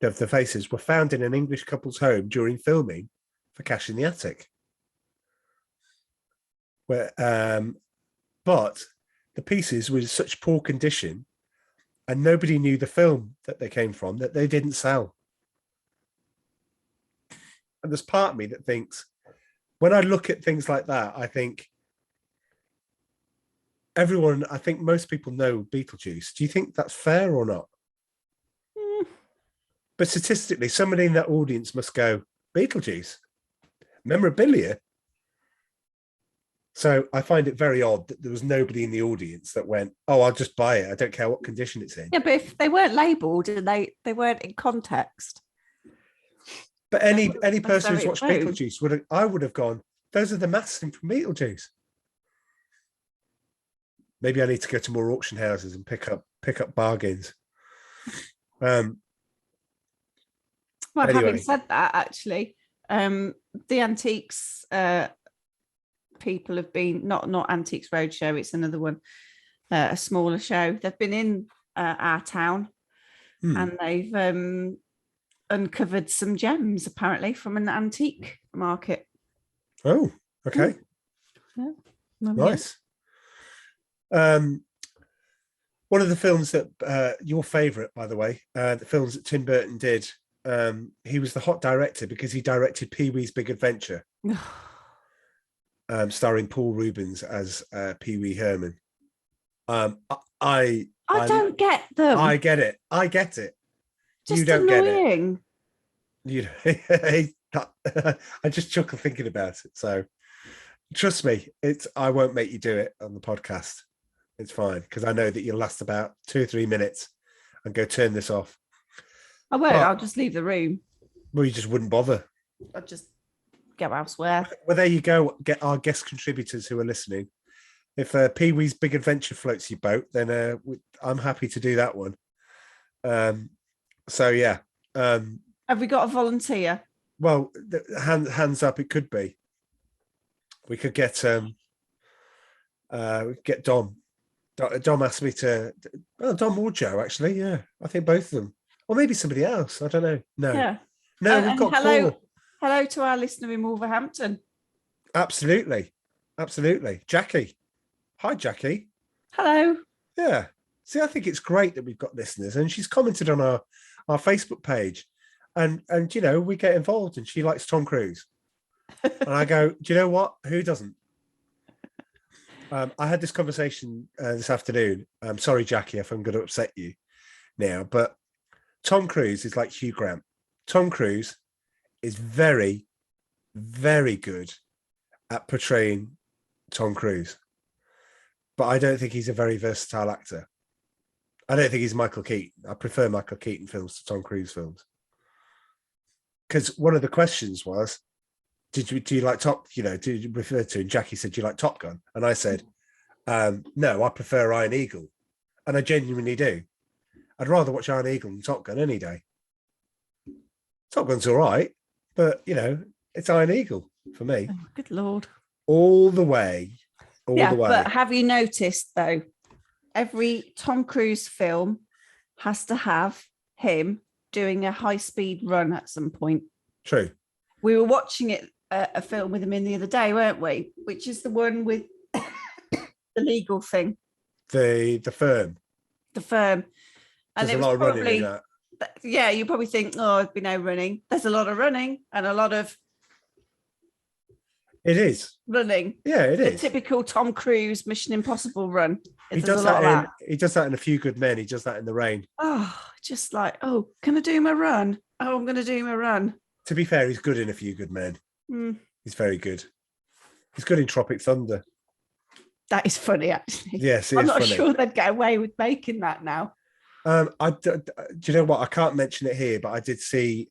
of the faces were found in an English couple's home during filming for Cash in the Attic. But the pieces were in such poor condition, and nobody knew the film that they came from, that they didn't sell. And there's part of me that thinks, when I look at things like that, I think most people know Beetlejuice. Do you think that's fair or not? But statistically, somebody in that audience must go, Beetlejuice, memorabilia. So I find it very odd that there was nobody in the audience that went, oh, I'll just buy it. I don't care what condition it's in. Yeah, but if they weren't labelled and they weren't in context. But any person who's watched Beetlejuice I would have gone, those are the masks from Beetlejuice. Maybe I need to go to more auction houses and pick up bargains. Well, anyway. Having said that, actually, the antiques people have been not Antiques Roadshow. It's another one, a smaller show. They've been in our town, and they've uncovered some gems apparently from an antique market. Oh, okay, Yeah. Nice. One of the films that your favourite, by the way, the films that Tim Burton did. He was the hot director because he directed Pee-wee's Big Adventure. Starring Paul Rubens as Pee Wee Herman. I don't get them. I get it. Just you don't annoying. Get it. I just chuckle thinking about it. So trust me, I won't make you do it on the podcast. It's fine because I know that you'll last about 2 or 3 minutes and go turn this off. I won't. I'll just leave the room. Well, you just wouldn't bother. I'll just go elsewhere. Well, there you go. Get our guest contributors who are listening. If Pee-wee's Big Adventure floats your boat, then I'm happy to do that one. So yeah. Have we got a volunteer? Well, hands up. It could be. We could get Dom. Dom asked me to. Well, Dom or Joe, actually. Yeah, I think both of them, or maybe somebody else. I don't know. No, yeah. No, we've got Hello to our listener in Wolverhampton. Absolutely. Jackie. Hi, Jackie. Hello. Yeah. See, I think it's great that we've got listeners, and she's commented on our Facebook page, and you know, we get involved, and she likes Tom Cruise, and I go, do you know what? Who doesn't? I had this conversation this afternoon. I'm sorry, Jackie, if I'm going to upset you now, but Tom Cruise is like Hugh Grant. Tom Cruise is very, very good at portraying Tom Cruise, but I don't think he's a very versatile actor. I don't think he's Michael Keaton. I prefer Michael Keaton films to Tom Cruise films. Because one of the questions was, do you like Top? You know, did you refer to? And Jackie said, "Do you like Top Gun?" And I said, "No, I prefer Iron Eagle," and I genuinely do. I'd rather watch Iron Eagle than Top Gun any day. Top Gun's all right, but you know, it's Iron Eagle for me. Oh, good Lord! All the way, the way. But have you noticed though? Every Tom Cruise film has to have him doing a high-speed run at some point. True. We were watching a film with him in the other day, weren't we? Which is the one with the legal thing. The firm. The firm. And there's a lot of running in that. Yeah, you probably think, oh, there'd be no running. There's a lot of running and a lot of. It is running. Yeah, it is. The typical Tom Cruise Mission Impossible run. He does that in A Few Good Men. He does that in The Rain. Oh, just like, oh, can I do my run? Oh, I'm going to do my run. To be fair, he's good in A Few Good Men. Mm. He's very good. He's good in Tropic Thunder. That is funny, actually. Yes, I'm not sure they'd get away with making that now. Do you know what? I can't mention it here, but I did see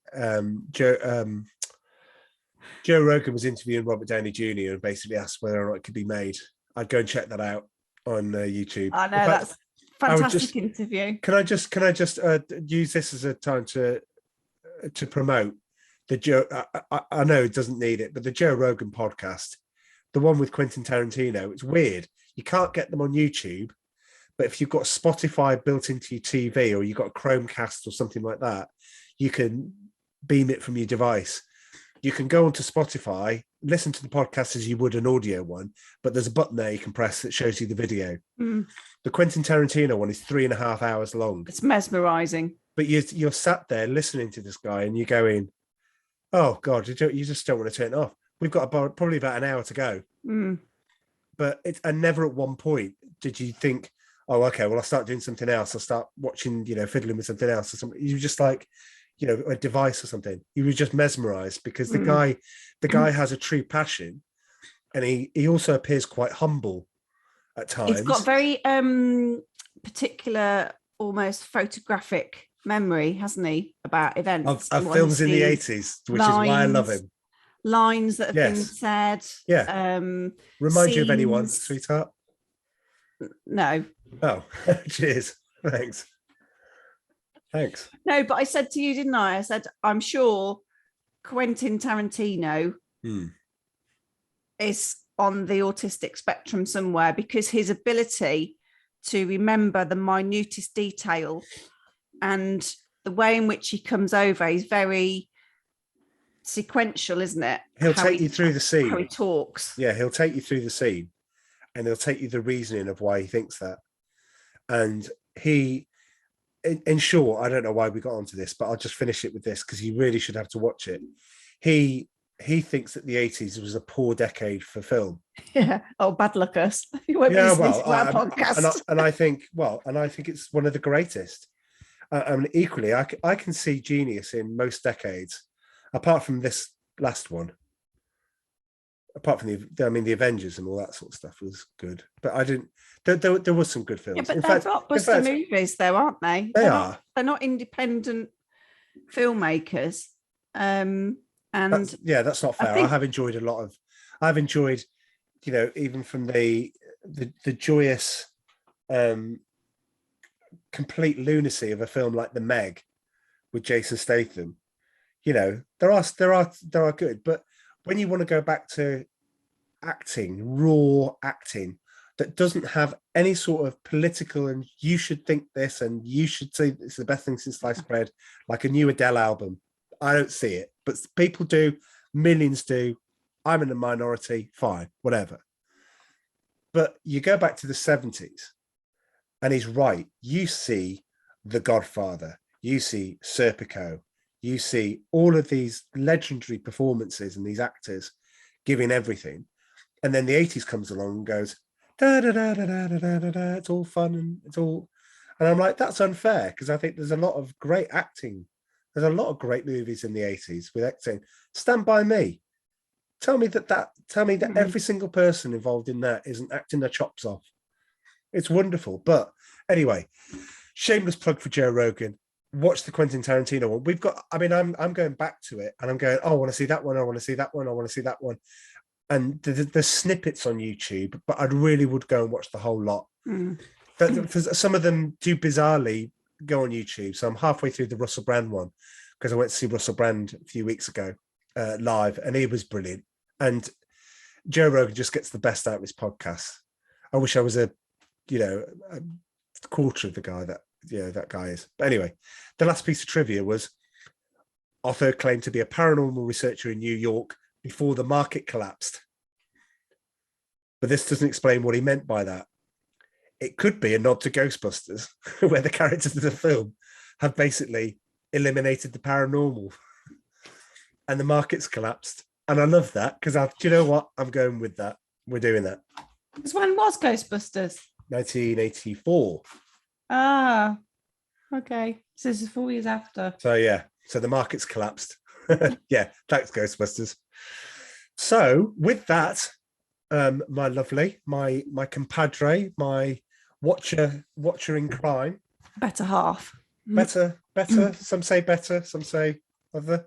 Joe Rogan was interviewing Robert Downey Jr. and basically asked whether or not it could be made. I'd go and check that out on YouTube. I know, In fact, that's fantastic interview. Can I just use this as a time to promote the Joe? I know it doesn't need it, but the Joe Rogan podcast, the one with Quentin Tarantino. It's weird. You can't get them on YouTube, but if you've got Spotify built into your TV or you've got a Chromecast or something like that, you can beam it from your device. You can go onto Spotify, listen to the podcast as you would an audio one, but there's a button there you can press that shows you the video. The Quentin Tarantino one is 3.5 hours long. It's mesmerizing. But you're sat there listening to this guy and you're going, oh God, you just don't want to turn it off. We've got probably about an hour to go. But and never at one point did you think, oh, okay, well, I'll start doing something else. I'll start watching, fiddling with something else or something. You were just like, a device or something. You were just mesmerized because the guy has a true passion, and he also appears quite humble at times. He's got very particular, almost photographic memory, hasn't he, about events of films in the 80s, which is why I love him. Lines that have been said. Yeah. Remind scenes. you of anyone, sweetheart? No. Oh, cheers. Thanks. No, but I said to you, didn't I? I said, I'm sure Quentin Tarantino is on the autistic spectrum somewhere, because his ability to remember the minutest detail and the way in which he comes over is very sequential, isn't it? He'll take you through the scene. How he talks. Yeah, he'll take you through the scene and he'll take you the reasoning of why he thinks that. And he, in short, I don't know why we got onto this, but I'll just finish it with this because you really should have to watch it. He thinks that the 80s was a poor decade for film. Yeah. Oh, bad luck us. You won't be listening to our podcast. And I think it's one of the greatest. And equally, I can see genius in most decades, apart from this last one. Apart from the Avengers and all that sort of stuff was good, but I didn't. There was some good films. Yeah, but they're blockbuster movies, though, aren't they? They're not independent filmmakers. That's not fair. I have enjoyed a lot of. I've enjoyed, even from the joyous, complete lunacy of a film like The Meg with Jason Statham. There are good, but when you want to go back to acting, raw acting that doesn't have any sort of political and you should think this and you should say it's the best thing since sliced bread, like a new Adele album, I don't see it, but people do, millions do. I'm in a minority, fine, whatever. But you go back to the 70s and he's right. You see The Godfather, you see Serpico, you see all of these legendary performances and these actors giving everything. And then the 80s comes along and goes, da, da, da, da, da, da, da, da, it's all fun and it's all... And I'm like, that's unfair, because I think there's a lot of great acting. There's a lot of great movies in the 80s with acting. Stand By Me. Tell me that every single person involved in that isn't acting their chops off. It's wonderful. But anyway, shameless plug for Joe Rogan. Watch the Quentin Tarantino one. We've got, I'm going back to it and I'm going, oh, I want to see that one. I want to see that one. I want to see that one. And the snippets on YouTube, but I really would go and watch the whole lot. Some of them do bizarrely go on YouTube. So I'm halfway through the Russell Brand one because I went to see Russell Brand a few weeks ago live and he was brilliant. And Joe Rogan just gets the best out of his podcast. I wish I was a quarter of the guy that guy is. But anyway, the last piece of trivia was Otho claimed to be a paranormal researcher in New York before the market collapsed. But this doesn't explain what he meant by that. It could be a nod to Ghostbusters, where the characters of the film have basically eliminated the paranormal and the market's collapsed. And I love that because do you know what? I'm going with that. We're doing that. Because when was Ghostbusters? 1984. Ah, okay. So this is 4 years after. So yeah, so the market's collapsed. Yeah, thanks Ghostbusters. So with that, my lovely, my compadre, my watcher in crime, Better half. Better. Some say better, some say other.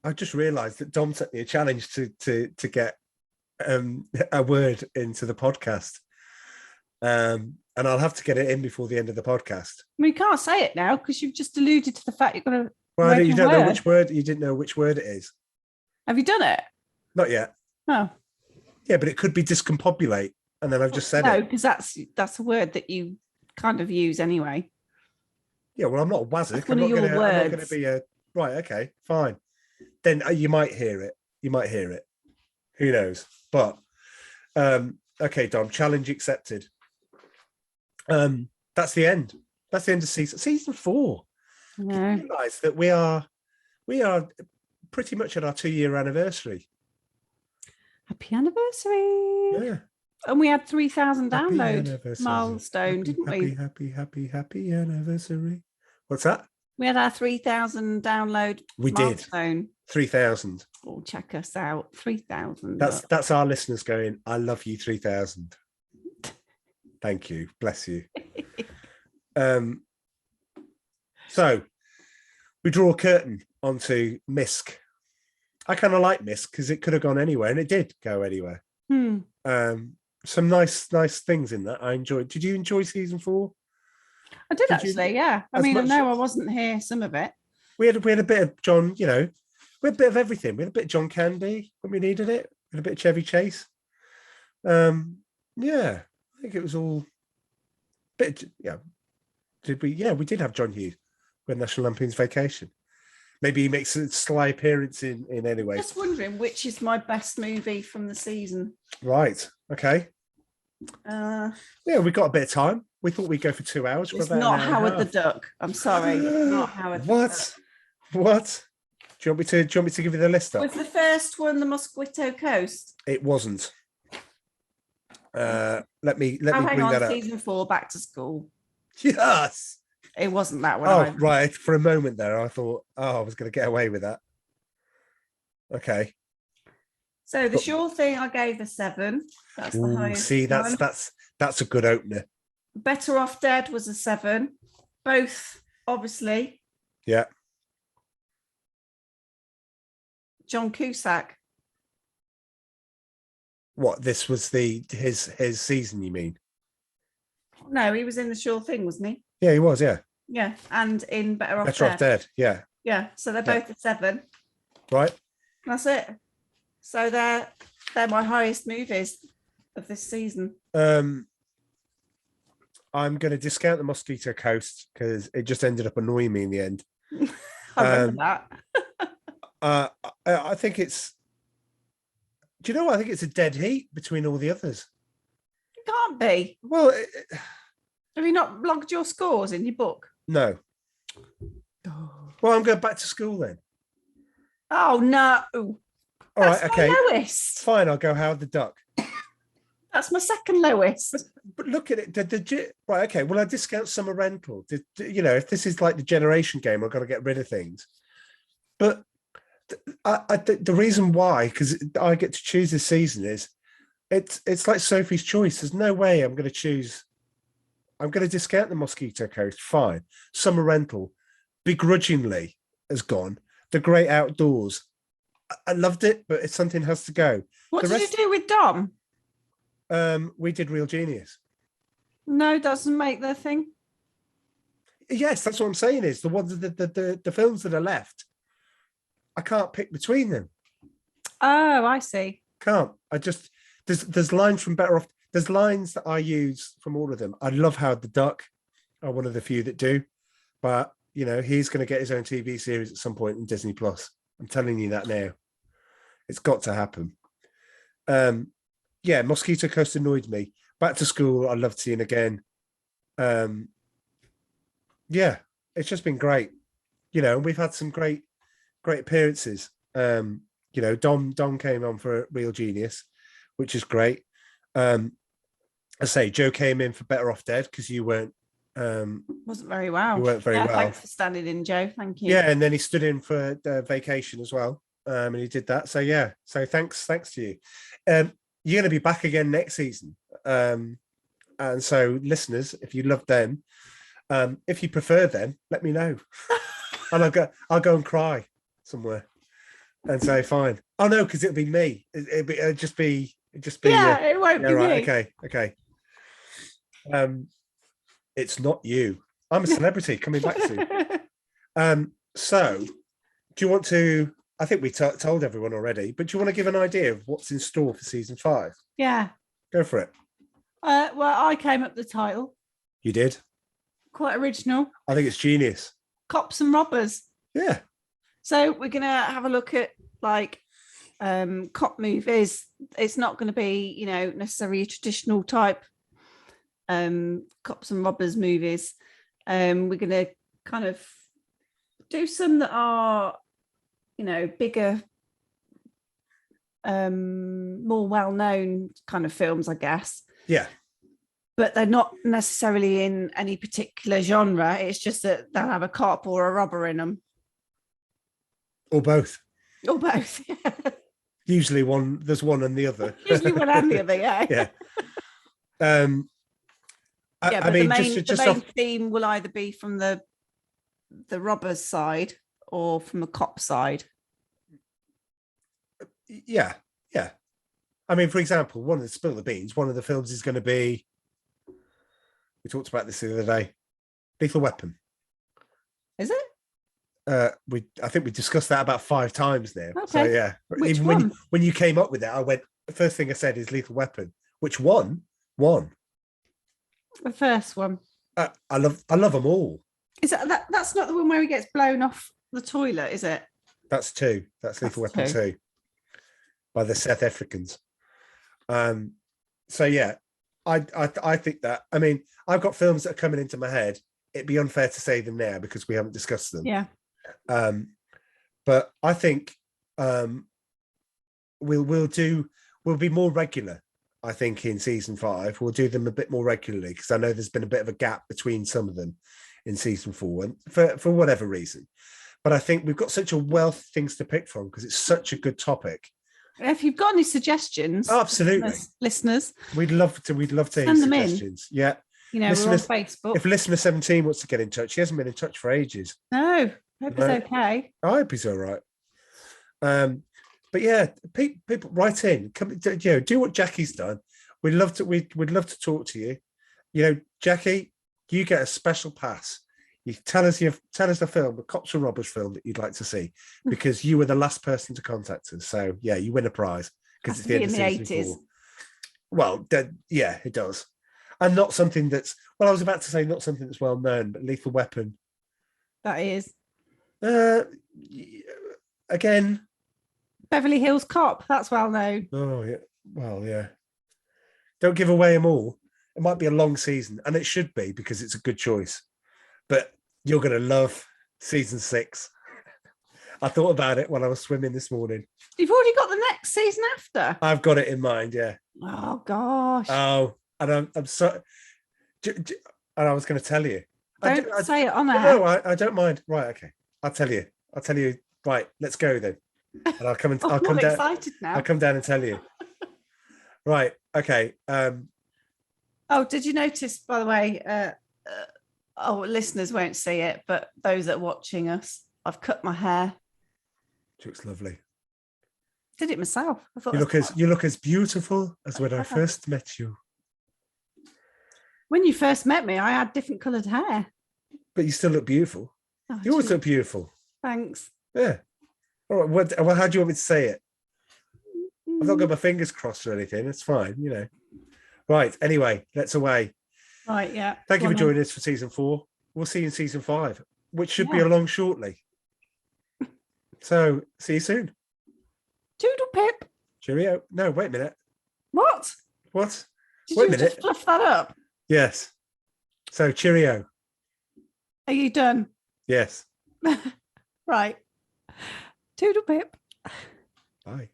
I just realised that Dom set me a challenge to get a word into the podcast, and I'll have to get it in before the end of the podcast. We can't say it now because you've just alluded to the fact you're going to. Well, you don't know which word. You didn't know which word it is. Have you done it? Not yet. Oh. Yeah, but it could be discombobulate, and then I've just said it. No, because that's a word that you kind of use anyway. Yeah, well, I'm not a wazzock. I'm not going to be a right. Okay, fine. Then you might hear it. Who knows? But okay, Dom. Challenge accepted. That's the end. That's the end of season 4. No. You realise that we are pretty much at our 2-year anniversary. Happy anniversary! Yeah, and we had 3,000 Happy download anniversary. milestone, didn't we? Happy anniversary. What's that? We had our 3,000 download We milestone. did 3,000. Oh, check us out. 3,000. That's our listeners going, I love you, 3,000. Thank you. Bless you. So we draw a curtain onto Misc. I kind of like Misc because it could have gone anywhere, and it did go anywhere. Some nice things in that I enjoyed. Did you enjoy season 4? I did actually, yeah. I mean, I know I wasn't here, some of it. We had a bit of John, we had a bit of everything. We had a bit of John Candy when we needed it. We had a bit of Chevy Chase. Yeah, I think it was all Did we? Yeah, we did have John Hughes with National Lampoon's Vacation. Maybe he makes a sly appearance in anyway. Just wondering which is my best movie from the season. Right. Okay. Yeah, we got a bit of time. We thought we'd go for 2 hours. It's not Howard the Duck. I'm sorry. It's not Howard the Duck. What? Do you want me to give you the list up? Was the first one the Mosquito Coast? It wasn't. Let me hang bring on, that up. season 4, Back to School. Yes. It wasn't that one. Oh, right. For a moment there, I thought, I was going to get away with that. Okay. So the Sure Thing, I gave a 7. That's the highest. See, one. that's a good opener. Better Off Dead was a 7. Both, obviously. Yeah. John Cusack. What? This was his season, you mean? No, he was in The Sure Thing, wasn't he? Yeah, he was. Yeah. Yeah, and in Better Off Better Dead. Off Dead. Yeah. Yeah, so they're both a 7. Right. That's it. So they're my highest movies of this season. I'm going to discount the Mosquito Coast because it just ended up annoying me in the end. I remember that. I think it's. Do you know what? I think it's a dead heat between all the others. It can't be. Well, Have you not logged your scores in your book? no. Well, I'm going back to school then. Oh no! All That's right, okay. my lowest. Fine, I'll go Howard the Duck. That's my second lowest. But look at it. Right, okay. Well, I discount Summer Rental. If this is like the generation game, I've got to get rid of things. But the reason why, because I get to choose this season, is it's like Sophie's Choice. There's no way I'm going to choose. I'm going to discount the Mosquito Coast. Fine. Summer Rental, begrudgingly, has gone. The Great Outdoors. I loved it, but something has to go. What did you do with Dom? We did Real Genius. No, doesn't make the thing. Yes, that's what I'm saying. Is the ones the films that are left, I can't pick between them. Oh, I see. Can't. I just there's lines from Better Off. There's lines that I use from all of them. I love Howard the Duck. I'm one of the few that do, but he's going to get his own TV series at some point in Disney Plus. I'm telling you that now. It's got to happen. Yeah, Mosquito Coast annoyed me. Back to School, I loved seeing again. Yeah, it's just been great. We've had some great appearances. Dom came on for Real Genius, which is great. I say Joe came in for Better Off Dead because you weren't. Wasn't very well. You weren't very well. Thanks for standing in, Joe. Thank you. Yeah, and then he stood in for Vacation as well, and he did that. So yeah, so thanks to you. You're going to be back again next season. And so, listeners, if you love them, if you prefer them, let me know, and I'll go and cry somewhere and say fine. Oh no, because it'll be me. It'd just be. Yeah, it won't be right. me. Okay. It's not you. I'm a celebrity coming back soon. So, do you want to? I think we told everyone already, but do you want to give an idea of what's in store for season 5? Yeah. Go for it. Well, I came up with the title. You did. Quite original. I think it's genius. Cops and Robbers. Yeah. So we're gonna have a look at like cop movies. It's not going to be, necessarily traditional type cops and robbers movies. We're going to kind of do some that are, bigger, more well-known kind of films, I guess. Yeah. But they're not necessarily in any particular genre. It's just that they'll have a cop or a robber in them. Or both. Or both. Usually there's one and the other. Usually one and the other, yeah. Yeah. But I mean, the main theme will either be from the robber's side or from the cop side. Yeah. I mean, for example, spill the beans. One of the films is going to be. We talked about this the other day. Lethal Weapon. Is it? I think we discussed that about 5 times now. Okay. So yeah. Which Even one? when you came up with it, I went. The first thing I said is Lethal Weapon. Which one? One. The first one. I love them all. Is that that's not the one where he gets blown off the toilet, is it? That's 2. That's Lethal Weapon 2 by the South Africans. So yeah, I think that. I mean, I've got films that are coming into my head. It'd be unfair to say them now because we haven't discussed them. Yeah. But I think we'll be more regular. I think in season 5 we'll do them a bit more regularly because I know there's been a bit of a gap between some of them in season 4 and for whatever reason. But I think we've got such a wealth of things to pick from because it's such a good topic. If you've got any suggestions, absolutely, listeners, we'd love to hear send them suggestions. Yeah, we're on Facebook. If listener 17 wants to get in touch, he hasn't been in touch for ages. No, hope it's okay. I hope he's all right. But yeah, people write in. Come, do what Jackie's done. We'd love to talk to you. Jackie, you get a special pass. You tell us the film, the Cops and Robbers film that you'd like to see, because you were the last person to contact us. So yeah, you win a prize because it's the end of season 80s. 4. Well, yeah, it does, and not something that's. Well, I was about to say not something that's well known, but Lethal Weapon. That is. Again. Beverly Hills Cop. That's well known. Oh yeah. Well, yeah. Don't give away them all. It might be a long season, and it should be because it's a good choice. But you're going to love season 6. I thought about it when I was swimming this morning. You've already got the next season after. I've got it in mind. Yeah. Oh gosh. Oh, and I'm so. And I was going to tell you. Don't say it on air. No, I don't mind. Right. Okay. I'll tell you. Right. Let's go then. And I'll come and I'll come down. Excited now. I'll come down and tell you. Right. Okay. Oh, did you notice, by the way? Listeners won't see it, but those that are watching us, I've cut my hair. It looks lovely. Did it myself. I thought you look as beautiful as when I first met you. When you first met me, I had different coloured hair. But you still look beautiful. Oh, you always look beautiful. Thanks. Yeah. All right. Well, how do you want me to say it? I've not got my fingers crossed or anything. It's fine, Right. Anyway, let's away. Right. Yeah. Thank you for joining us for season 4. We'll see you in season 5, which should be along shortly. So, see you soon. Toodle pip. Cheerio. No, wait a minute. What? Did wait you a minute. just fluff that up? Yes. So, cheerio. Are you done? Yes. Right. Toodle pip. Bye.